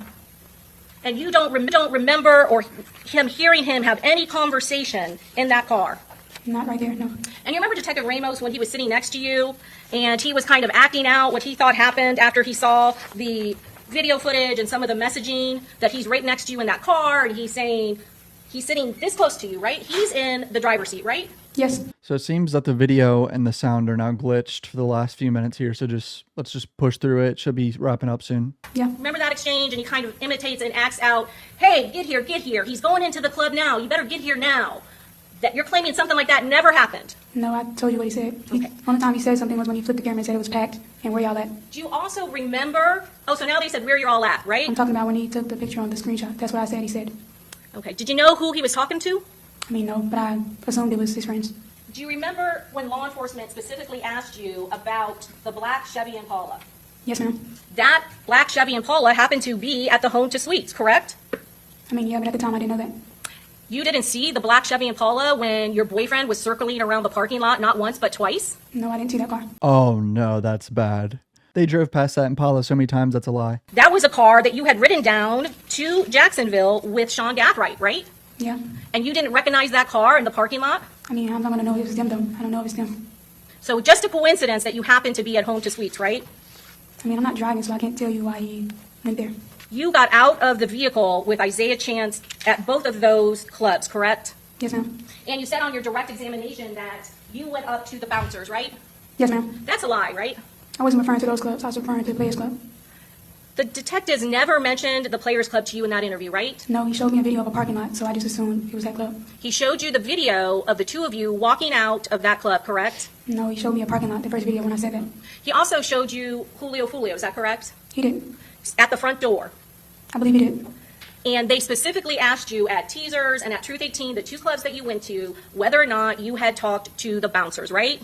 And you don't remember or him hearing him have any conversation in that car? Not right there, no. And you remember Detective Ramos when he was sitting next to you and he was kind of acting out what he thought happened after he saw the video footage and some of the messaging that he's right next to you in that car, and he's saying he's sitting this close to you, right? He's in the driver's seat, right? Yes. So it seems that the video and the sound are now glitched for the last few minutes here. So let's just push through it. Should be wrapping up soon. Yeah. Remember that exchange, and he kind of imitates and acts out, hey, get here, get here. He's going into the club now. You better get here now. That you're claiming something like that never happened. No, I told you what he said. Okay. Only time he said something was when he flipped the camera and said it was packed and where y'all at. Do you also remember, oh, so now they said where you're all at, right? I'm talking about when he took the picture on the screenshot. That's what I said he said. Okay, did you know who he was talking to? I mean, no, but I assumed it was his friends. Do you remember when law enforcement specifically asked you about the black Chevy Impala? Yes, ma'am. That black Chevy Impala happened to be at the Home to Suites, correct? I mean, yeah, but at the time I didn't know that. You didn't see the black Chevy Impala when your boyfriend was circling around the parking lot not once but twice? No, I didn't see that car. Oh no, that's bad. They drove past that Impala so many times, that's a lie. That was a car that you had ridden down to Jacksonville with Sean Gathright, right? Yeah. And you didn't recognize that car in the parking lot? I mean, I'm not going to know if it was them, though. I don't know if it's them. So just a coincidence that you happened to be at Home to Suites, right? I mean, I'm not driving, so I can't tell you why he went there. You got out of the vehicle with Isaiah Chance at both of those clubs, correct? Yes, ma'am. And you said on your direct examination that you went up to the bouncers, right? Yes, ma'am. That's a lie, right? I wasn't referring to those clubs. I was referring to the Players Club. The detectives never mentioned the Players Club to you in that interview, right? No, he showed me a video of a parking lot, so I just assumed it was that club. He showed you the video of the two of you walking out of that club, correct? No, he showed me a parking lot, the first video when I said that. He also showed you Foolio, is that correct? He didn't. At the front door. I believe he did. And they specifically asked you at Teasers and at Truth 18, the two clubs that you went to, whether or not you had talked to the bouncers, right?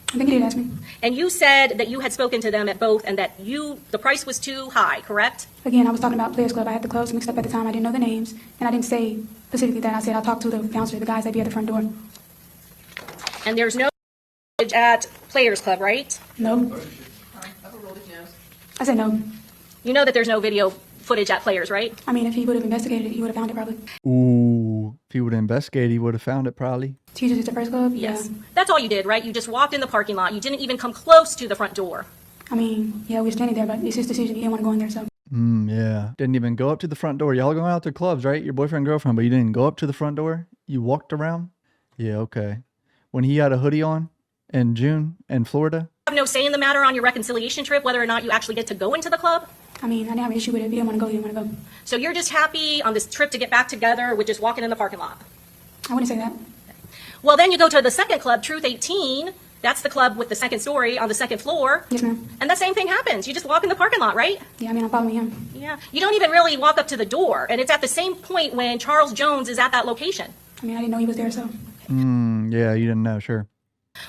I think he did ask me. And you said that you had spoken to them at both and that the price was too high, correct? Again, I was talking about Players Club. I had the clubs mixed up at the time. I didn't know the names, and I didn't say specifically that. I said I talked to the bouncer, the guys that be at the front door. And there's no footage at Players Club, right? No. I said no. You know that there's no video footage at Players, right? I mean, if he would have investigated it, he would have found it probably. Ooh, if he would have investigated, he would have found it probably. Teachers at the first club? Yes. Yeah. That's all you did, right? You just walked in the parking lot. You didn't even come close to the front door. I mean, yeah, we were standing there, but it's his decision. He didn't want to go in there, so. Yeah. Didn't even go up to the front door. Y'all going out to clubs, right? Your boyfriend, girlfriend, but you didn't go up to the front door? You walked around? Yeah, okay. When he had a hoodie on in June in Florida? You have no say in the matter on your reconciliation trip, whether or not you actually get to go into the club? I mean, I didn't have an issue with it. If he didn't want to go, he didn't want to go. So you're just happy on this trip to get back together with just walking in the parking lot? I wouldn't say that. Well, then you go to the second club, Truth 18. That's the club with the second story on the second floor. Yes, ma'am. And that same thing happens. You just walk in the parking lot, right? Yeah, I mean, I'm following him. Yeah. You don't even really walk up to the door. And it's at the same point when Charles Jones is at that location. I mean, I didn't know he was there, so. Yeah, you didn't know, sure.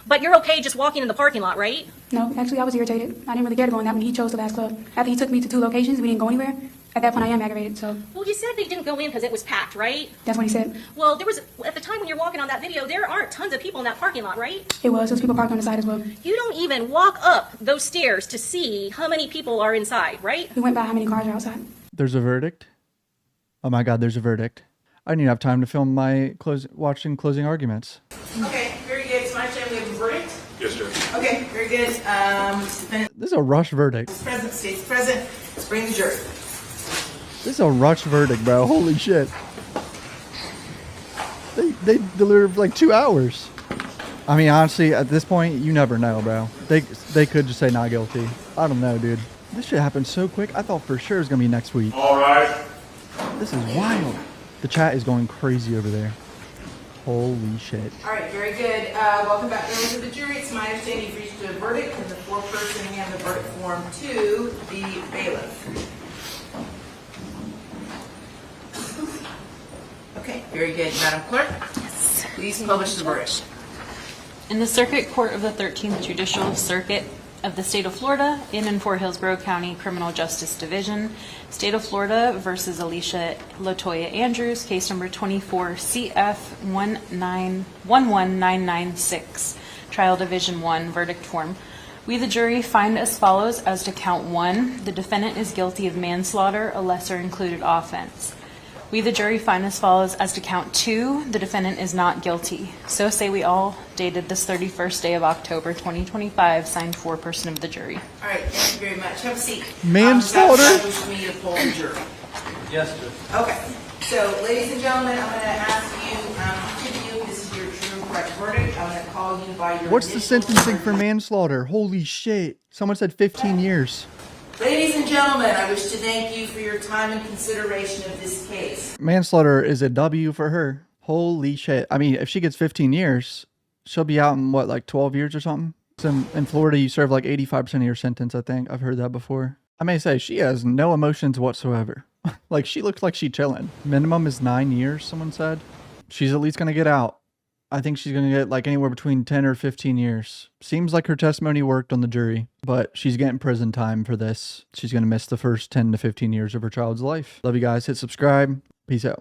But you're okay just walking in the parking lot, right? No, actually, I was irritated. I didn't really care to go in that when he chose the last club. After he took me to 2 locations, we didn't go anywhere. At that point, I am aggravated, so. Well, you said they didn't go in because it was packed, right? That's what he said. Well, there was, at the time when you're walking on that video, there aren't tons of people in that parking lot, right? It was. Those people parked on the side as well. You don't even walk up those stairs to see how many people are inside, right? We went by how many cars are outside. There's a verdict? Oh my God, there's a verdict. I didn't even have time to film my watching closing arguments. Okay, very good. So my we have a verdict? Yes, Judge. Okay, very good. Defendant This is a rush verdict. is present, states present. Let's bring the jury. This is a rush verdict, bro. Holy shit. They delivered for like 2 hours. I mean, honestly, at this point, you never know, bro. They could just say not guilty. I don't know, dude. This shit happened so quick. I thought for sure it was going to be next week. All right. This is wild. The chat is going crazy over there. Holy shit. All right, very good. Welcome back members of the jury. It's my understanding you've reached a verdict and the foreperson hand the verdict form to the bailiff. Okay, very good. Madam Clerk? Yes. Please publish the verdict. In the Circuit Court of the 13th Judicial Circuit of the State of Florida, in and for Hillsborough County Criminal Justice Division, State of Florida versus Alicia Latoya Andrews, case number 24 CF 11996, Trial Division 1, verdict form. We, the jury, find as follows as to count 1, the defendant is guilty of manslaughter, a lesser included offense. We, the jury, find as follows as to count 2, the defendant is not guilty. So say we all, dated this 31st day of October 2025, signed foreperson of the jury. All right, thank you very much. Have a seat. Manslaughter? Wish me to poll the jury. Yes, Judge. Okay, so ladies and gentlemen, I'm going to ask you, each of you, this is your true correct verdict. I'm going to call you by your What's the initials. sentencing for manslaughter? Holy shit. Someone said 15 years. Ladies and gentlemen, I wish to thank you for your time and consideration of this case. Manslaughter is a W for her. Holy shit. I mean, if she gets 15 years, she'll be out in what, like 12 years or something? So in Florida, you serve like 85% of your sentence, I think. I've heard that before. I may say she has no emotions whatsoever. Like, she looks like she's chilling. Minimum is 9 years, someone said. She's at least going to get out. I think she's going to get like anywhere between 10 or 15 years. Seems like her testimony worked on the jury, but she's getting prison time for this. She's going to miss the first 10 to 15 years of her child's life. Love you guys. Hit subscribe. Peace out.